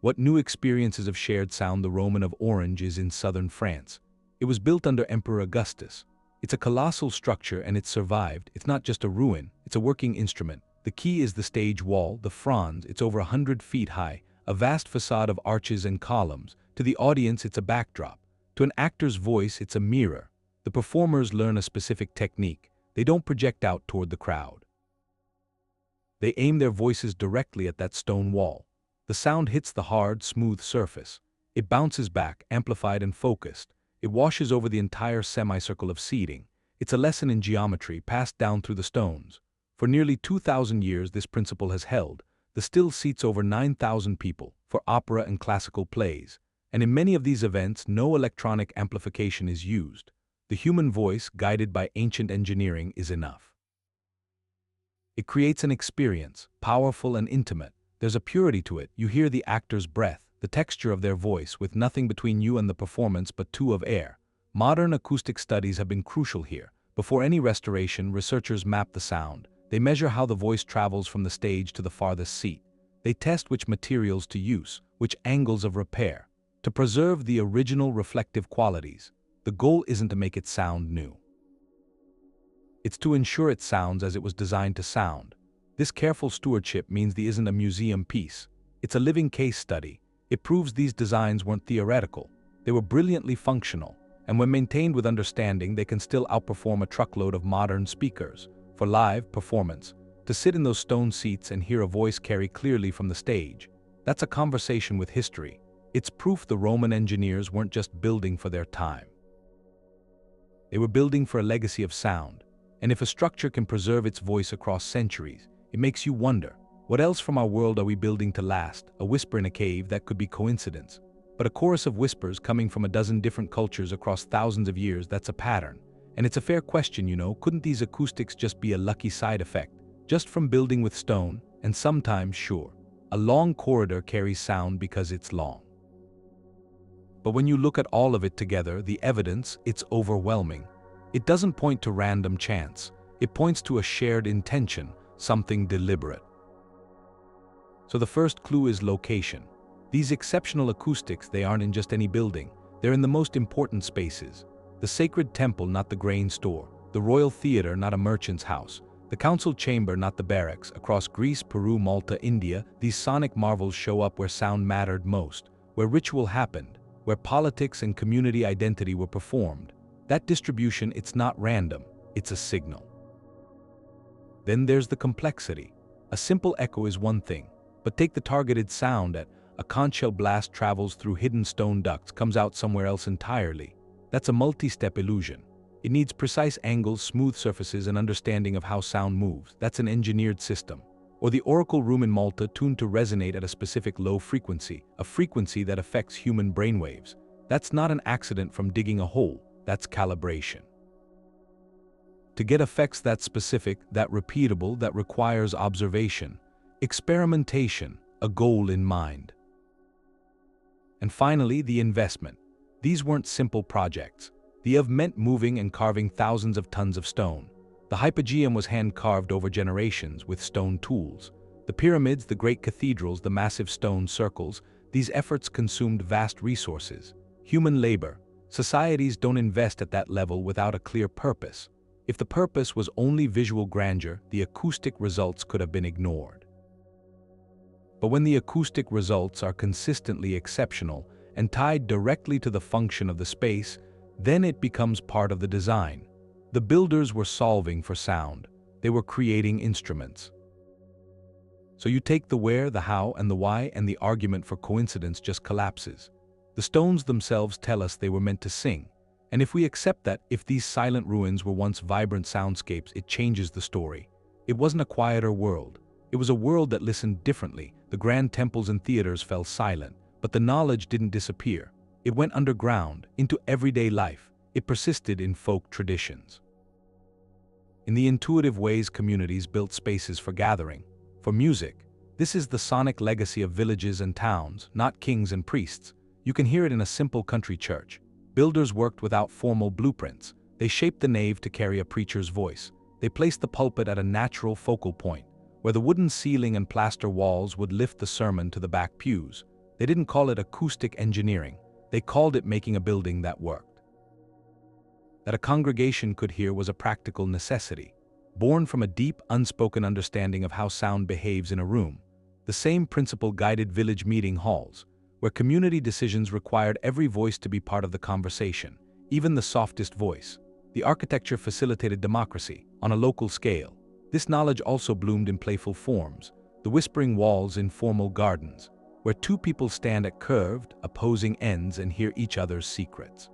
What new experiences of shared sound the Roman of Orange is in southern France? It was built under Emperor Augustus. It's a colossal structure and it's survived. It's not just a ruin, it's a working instrument. The key is the stage wall, the fronds. It's over 100 feet high, a vast facade of arches and columns. To the audience, it's a backdrop. To an actor's voice, it's a mirror. The performers learn a specific technique. They don't project out toward the crowd. They aim their voices directly at that stone wall. The sound hits the hard, smooth surface. It bounces back, amplified and focused. It washes over the entire semicircle of seating. It's a lesson in geometry passed down through the stones. For nearly 2,000 years this principle has held. The still seats over 9,000 people for opera and classical plays. And in many of these events, no electronic amplification is used. The human voice, guided by ancient engineering, is enough. It creates an experience, powerful and intimate. There's a purity to it. You hear the actor's breath, the texture of their voice, with nothing between you and the performance but two of air. Modern acoustic studies have been crucial here. Before any restoration, researchers map the sound. They measure how the voice travels from the stage to the farthest seat. They test which materials to use, which angles of repair, to preserve the original reflective qualities. The goal isn't to make it sound new. It's to ensure it sounds as it was designed to sound. This careful stewardship means this isn't a museum piece. It's a living case study. It proves these designs weren't theoretical. They were brilliantly functional, and when maintained with understanding, they can still outperform a truckload of modern speakers. For live performance, to sit in those stone seats and hear a voice carry clearly from the stage, that's a conversation with history. It's proof the Roman engineers weren't just building for their time. They were building for a legacy of sound, and if a structure can preserve its voice across centuries, it makes you wonder, what else from our world are we building to last? A whisper in a cave, that could be coincidence. But a chorus of whispers coming from a dozen different cultures across thousands of years, that's a pattern. And it's a fair question, couldn't these acoustics just be a lucky side effect, just from building with stone? And sometimes, sure, a long corridor carries sound because it's long. But when you look at all of it together, the evidence, it's overwhelming. It doesn't point to random chance. It points to a shared intention, something deliberate. So the first clue is location. These exceptional acoustics, they aren't in just any building. They're in the most important spaces. The sacred temple, not the grain store. The royal theater, not a merchant's house. The council chamber, not the barracks. Across Greece, Peru, Malta, India, these sonic marvels show up where sound mattered most, where ritual happened, where politics and community identity were performed. That distribution, it's not random, it's a signal. Then there's the complexity. A simple echo is one thing, but take the targeted sound at a conch shell blast travels through hidden stone ducts, comes out somewhere else entirely. That's a multi-step illusion. It needs precise angles, smooth surfaces, and understanding of how sound moves. That's an engineered system. Or the oracle room in Malta tuned to resonate at a specific low frequency, a frequency that affects human brainwaves. That's not an accident from digging a hole, that's calibration. To get effects that specific, that repeatable, that requires observation, experimentation, a goal in mind. And finally, the investment. These weren't simple projects. The of meant moving and carving thousands of tons of stone. The Hypogeum was hand-carved over generations with stone tools. The pyramids, the great cathedrals, the massive stone circles, these efforts consumed vast resources. Human labor. Societies don't invest at that level without a clear purpose. If the purpose was only visual grandeur, the acoustic results could have been ignored. But when the acoustic results are consistently exceptional and tied directly to the function of the space, then it becomes part of the design. The builders were solving for sound. They were creating instruments. So you take the where, the how, and the why, and the argument for coincidence just collapses. The stones themselves tell us they were meant to sing. And if we accept that, if these silent ruins were once vibrant soundscapes, it changes the story. It wasn't a quieter world. It was a world that listened differently. The grand temples and theaters fell silent, but the knowledge didn't disappear. It went underground, into everyday life. It persisted in folk traditions. In the intuitive ways communities built spaces for gathering, for music, this is the sonic legacy of villages and towns, not kings and priests. You can hear it in a simple country church. Builders worked without formal blueprints. They shaped the nave to carry a preacher's voice. They placed the pulpit at a natural focal point, where the wooden ceiling and plaster walls would lift the sermon to the back pews. They didn't call it acoustic engineering. They called it making a building that worked. That a congregation could hear was a practical necessity, born from a deep, unspoken understanding of how sound behaves in a room. The same principle guided village meeting halls, where community decisions required every voice to be part of the conversation, even the softest voice. The architecture facilitated democracy on a local scale. This knowledge also bloomed in playful forms, the whispering walls in formal gardens, where two people stand at curved, opposing ends and hear each other's secrets.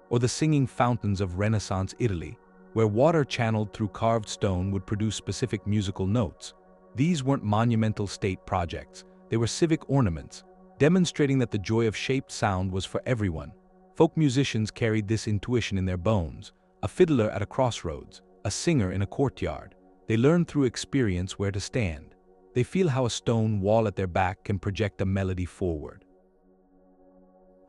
Or the singing fountains of Renaissance Italy, where water channeled through carved stone would produce specific musical notes. These weren't monumental state projects, they were civic ornaments, demonstrating that the joy of shaped sound was for everyone. Folk musicians carried this intuition in their bones, a fiddler at a crossroads, a singer in a courtyard. They learn through experience where to stand. They feel how a stone wall at their back can project a melody forward.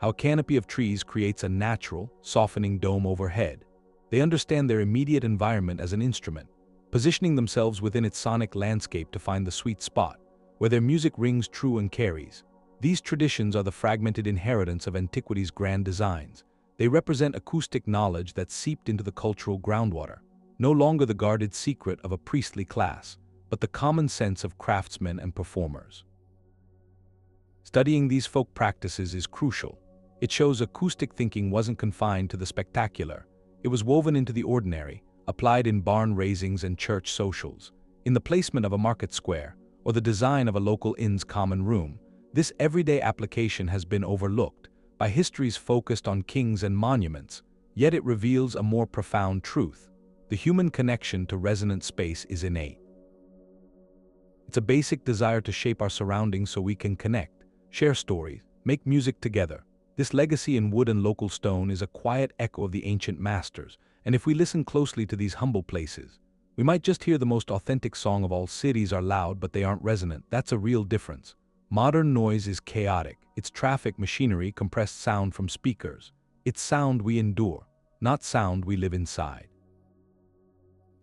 How a canopy of trees creates a natural, softening dome overhead. They understand their immediate environment as an instrument, positioning themselves within its sonic landscape to find the sweet spot, where their music rings true and carries. These traditions are the fragmented inheritance of antiquity's grand designs. They represent acoustic knowledge that seeped into the cultural groundwater, no longer the guarded secret of a priestly class, but the common sense of craftsmen and performers. Studying these folk practices is crucial. It shows acoustic thinking wasn't confined to the spectacular. It was woven into the ordinary, applied in barn raisings and church socials, in the placement of a market square, or the design of a local inn's common room. This everyday application has been overlooked by histories focused on kings and monuments, yet it reveals a more profound truth. The human connection to resonant space is innate. It's a basic desire to shape our surroundings so we can connect, share stories, make music together. This legacy in wood and local stone is a quiet echo of the ancient masters, and if we listen closely to these humble places, we might just hear the most authentic song of all. Cities are loud, but they aren't resonant. That's a real difference. Modern noise is chaotic. It's traffic, machinery, compressed sound from speakers. It's sound we endure, not sound we live inside.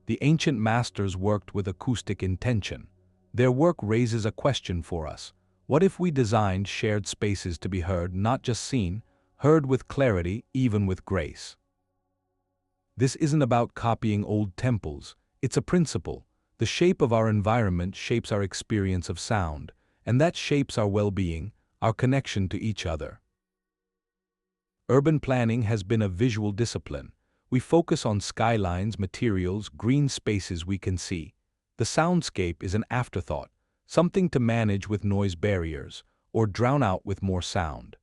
The ancient masters worked with acoustic intention. Their work raises a question for us. What if we designed shared spaces to be heard, not just seen, heard with clarity, even with grace? This isn't about copying old temples. It's a principle. The shape of our environment shapes our experience of sound, and that shapes our well-being, our connection to each other. Urban planning has been a visual discipline. We focus on skylines, materials, green spaces we can see. The soundscape is an afterthought, something to manage with noise barriers, or drown out with more sound.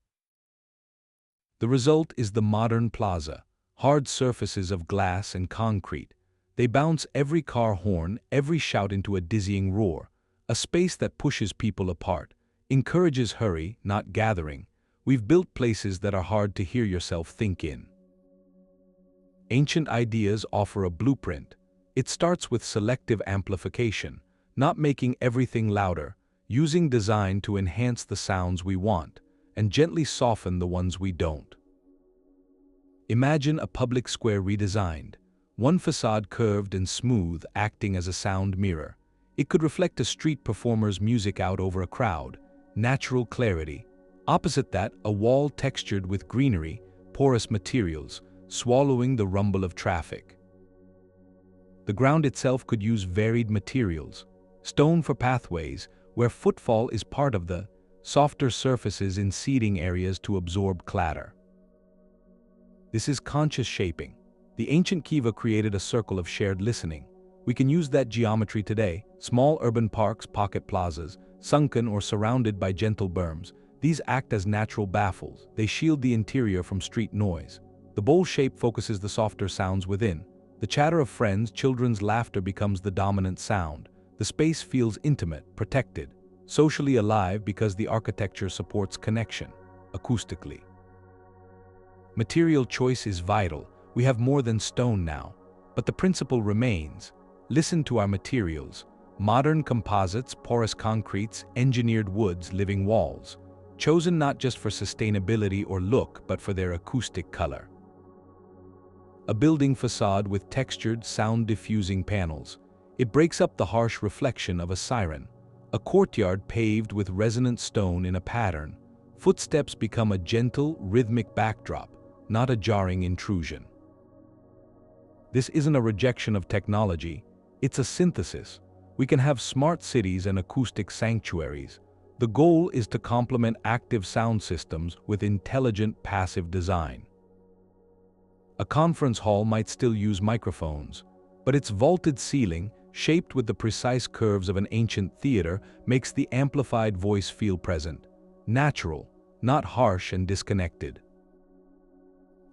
The result is the modern plaza, hard surfaces of glass and concrete. They bounce every car horn, every shout into a dizzying roar, a space that pushes people apart, encourages hurry, not gathering. We've built places that are hard to hear yourself think in. Ancient ideas offer a blueprint. It starts with selective amplification, not making everything louder, using design to enhance the sounds we want, and gently soften the ones we don't. Imagine a public square redesigned, one facade curved and smooth, acting as a sound mirror. It could reflect a street performer's music out over a crowd, natural clarity. Opposite that, a wall textured with greenery, porous materials, swallowing the rumble of traffic. The ground itself could use varied materials, stone for pathways, where footfall is part of the softer surfaces in seating areas to absorb clatter. This is conscious shaping. The ancient Kiva created a circle of shared listening. We can use that geometry today. Small urban parks, pocket plazas, sunken or surrounded by gentle berms. These act as natural baffles. They shield the interior from street noise. The bowl shape focuses the softer sounds within. The chatter of friends, children's laughter becomes the dominant sound. The space feels intimate, protected, socially alive because the architecture supports connection, acoustically. Material choice is vital. We have more than stone now, but the principle remains. Listen to our materials. Modern composites, porous concretes, engineered woods, living walls. Chosen not just for sustainability or look, but for their acoustic color. A building facade with textured, sound-diffusing panels. It breaks up the harsh reflection of a siren. A courtyard paved with resonant stone in a pattern. Footsteps become a gentle, rhythmic backdrop, not a jarring intrusion. This isn't a rejection of technology, it's a synthesis. We can have smart cities and acoustic sanctuaries. The goal is to complement active sound systems with intelligent passive design. A conference hall might still use microphones, but its vaulted ceiling, shaped with the precise curves of an ancient theater, makes the amplified voice feel present, natural, not harsh and disconnected.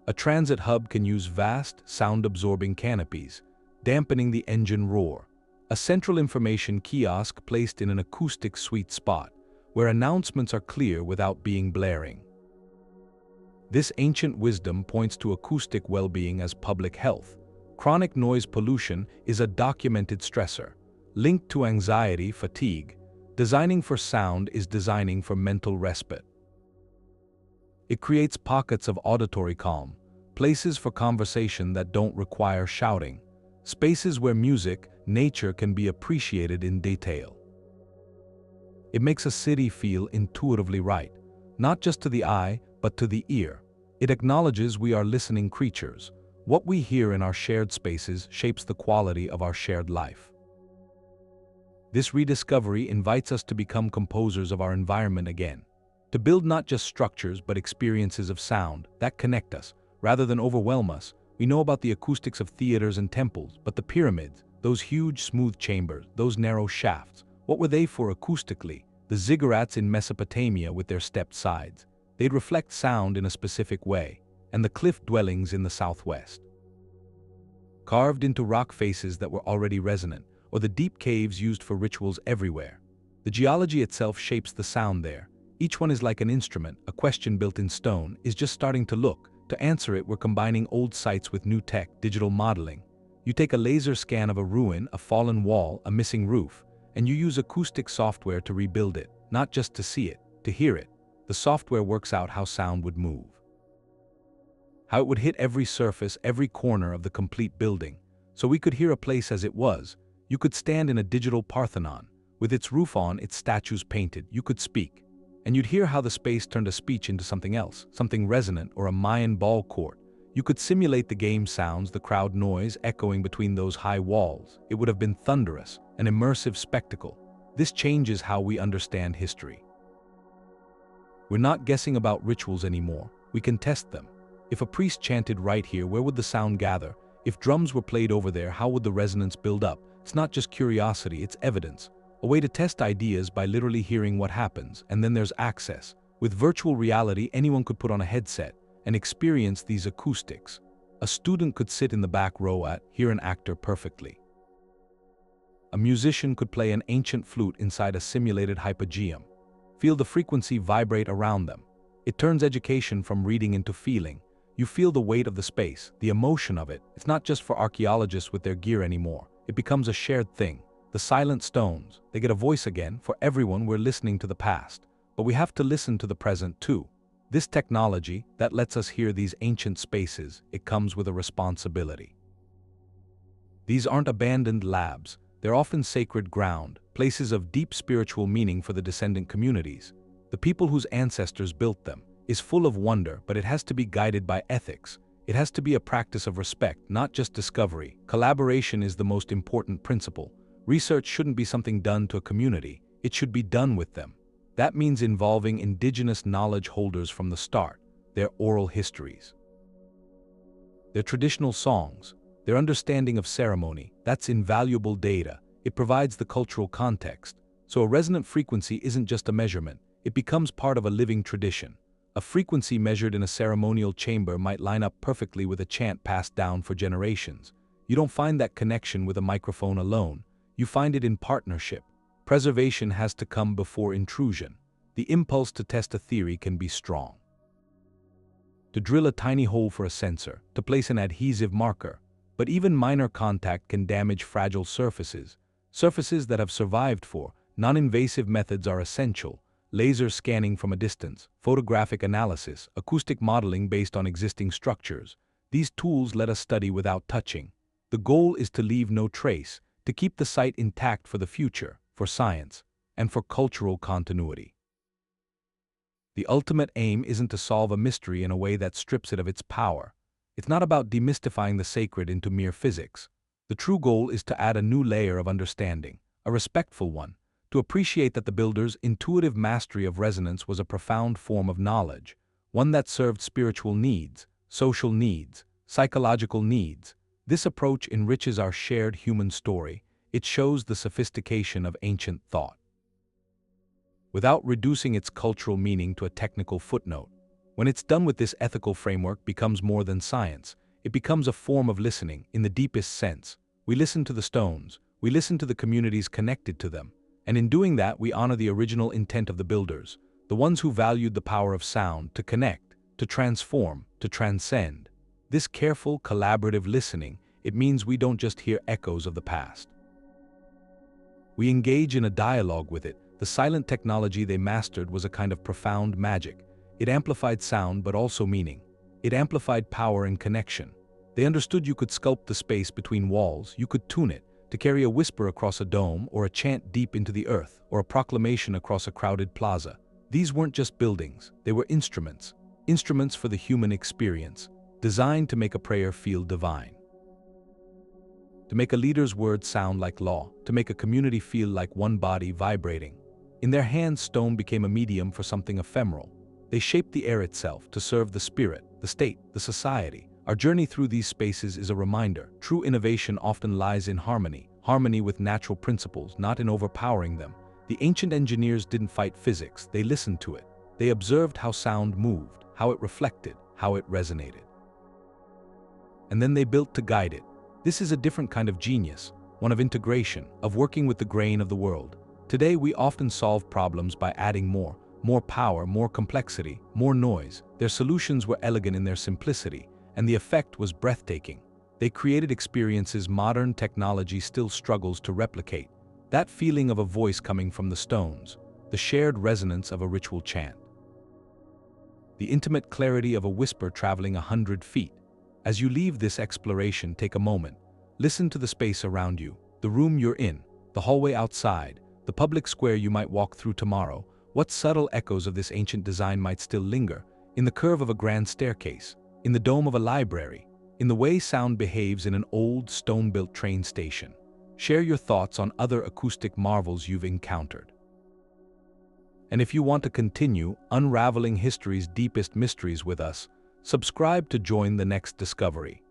A transit hub can use vast, sound-absorbing canopies, dampening the engine roar. A central information kiosk placed in an acoustic sweet spot, where announcements are clear without being blaring. This ancient wisdom points to acoustic well-being as public health. Chronic noise pollution is a documented stressor, linked to anxiety, fatigue. Designing for sound is designing for mental respite. It creates pockets of auditory calm, places for conversation that don't require shouting, spaces where music, nature can be appreciated in detail. It makes a city feel intuitively right, not just to the eye, but to the ear. It acknowledges we are listening creatures. What we hear in our shared spaces shapes the quality of our shared life. This rediscovery invites us to become composers of our environment again, to build not just structures but experiences of sound that connect us, rather than overwhelm us. We know about the acoustics of theaters and temples, but the pyramids, those huge smooth chambers, those narrow shafts, what were they for acoustically? The ziggurats in Mesopotamia with their stepped sides. They'd reflect sound in a specific way, and the cliff dwellings in the southwest. Carved into rock faces that were already resonant, or the deep caves used for rituals everywhere. The geology itself shapes the sound there. Each one is like an instrument. A question built in stone is just starting to look. To answer it, we're combining old sites with new tech, digital modeling. You take a laser scan of a ruin, a fallen wall, a missing roof, and you use acoustic software to rebuild it, not just to see it, to hear it. The software works out how sound would move, how it would hit every surface, every corner of the complete building. So we could hear a place as it was. You could stand in a digital Parthenon, with its roof on, its statues painted. You could speak, and you'd hear how the space turned a speech into something else, something resonant, or a Mayan ball court. You could simulate the game sounds, the crowd noise echoing between those high walls. It would have been thunderous, an immersive spectacle. This changes how we understand history. We're not guessing about rituals anymore. We can test them. If a priest chanted right here, where would the sound gather? If drums were played over there, how would the resonance build up? It's not just curiosity, it's evidence. A way to test ideas by literally hearing what happens. And then there's access. With virtual reality, anyone could put on a headset and experience these acoustics. A student could sit in the back row and hear an actor perfectly. A musician could play an ancient flute inside a simulated hypogeum. Feel the frequency vibrate around them. It turns education from reading into feeling. You feel the weight of the space, the emotion of it. It's not just for archaeologists with their gear anymore. It becomes a shared thing. The silent stones, they get a voice again. For everyone, we're listening to the past. But we have to listen to the present too. This technology that lets us hear these ancient spaces, it comes with a responsibility. These aren't abandoned labs. They're often sacred ground, places of deep spiritual meaning for the descendant communities. The people whose ancestors built them is full of wonder, but it has to be guided by ethics. It has to be a practice of respect, not just discovery. Collaboration is the most important principle. Research shouldn't be something done to a community. It should be done with them. That means involving indigenous knowledge holders from the start, their oral histories, their traditional songs, their understanding of ceremony. That's invaluable data. It provides the cultural context. So a resonant frequency isn't just a measurement. It becomes part of a living tradition. A frequency measured in a ceremonial chamber might line up perfectly with a chant passed down for generations. You don't find that connection with a microphone alone. You find it in partnership. Preservation has to come before intrusion. The impulse to test a theory can be strong. To drill a tiny hole for a sensor, to place an adhesive marker. But even minor contact can damage fragile surfaces. Surfaces that have survived. For non-invasive methods are essential. Laser scanning from a distance, photographic analysis, acoustic modeling based on existing structures. These tools let us study without touching. The goal is to leave no trace, to keep the site intact for the future, for science, and for cultural continuity. The ultimate aim isn't to solve a mystery in a way that strips it of its power. It's not about demystifying the sacred into mere physics. The true goal is to add a new layer of understanding, a respectful one, to appreciate that the builder's intuitive mastery of resonance was a profound form of knowledge, one that served spiritual needs, social needs, psychological needs. This approach enriches our shared human story. It shows the sophistication of ancient thought, without reducing its cultural meaning to a technical footnote. When it's done with this ethical framework, becomes more than science. It becomes a form of listening in the deepest sense. We listen to the stones, we listen to the communities connected to them, and in doing that we honor the original intent of the builders, the ones who valued the power of sound to connect, to transform, to transcend. This careful, collaborative listening, it means we don't just hear echoes of the past. We engage in a dialogue with it. The silent technology they mastered was a kind of profound magic. It amplified sound but also meaning. It amplified power and connection. They understood you could sculpt the space between walls, you could tune it, to carry a whisper across a dome, or a chant deep into the earth, or a proclamation across a crowded plaza. These weren't just buildings, they were instruments. Instruments for the human experience, designed to make a prayer feel divine. To make a leader's words sound like law, to make a community feel like one body vibrating. In their hands, stone became a medium for something ephemeral. They shaped the air itself to serve the spirit, the state, the society. Our journey through these spaces is a reminder. True innovation often lies in harmony with natural principles, not in overpowering them. The ancient engineers didn't fight physics, they listened to it. They observed how sound moved, how it reflected, how it resonated. And then they built to guide it. This is a different kind of genius, one of integration, of working with the grain of the world. Today we often solve problems by adding more power, more complexity, more noise. Their solutions were elegant in their simplicity, and the effect was breathtaking. They created experiences modern technology still struggles to replicate. That feeling of a voice coming from the stones, the shared resonance of a ritual chant, the intimate clarity of a whisper traveling 100 feet. As you leave this exploration, take a moment. Listen to the space around you, the room you're in, the hallway outside, the public square you might walk through tomorrow. What subtle echoes of this ancient design might still linger? In the curve of a grand staircase, in the dome of a library, in the way sound behaves in an old stone-built train station. Share your thoughts on other acoustic marvels you've encountered. And if you want to continue unraveling history's deepest mysteries with us, subscribe to join the next discovery.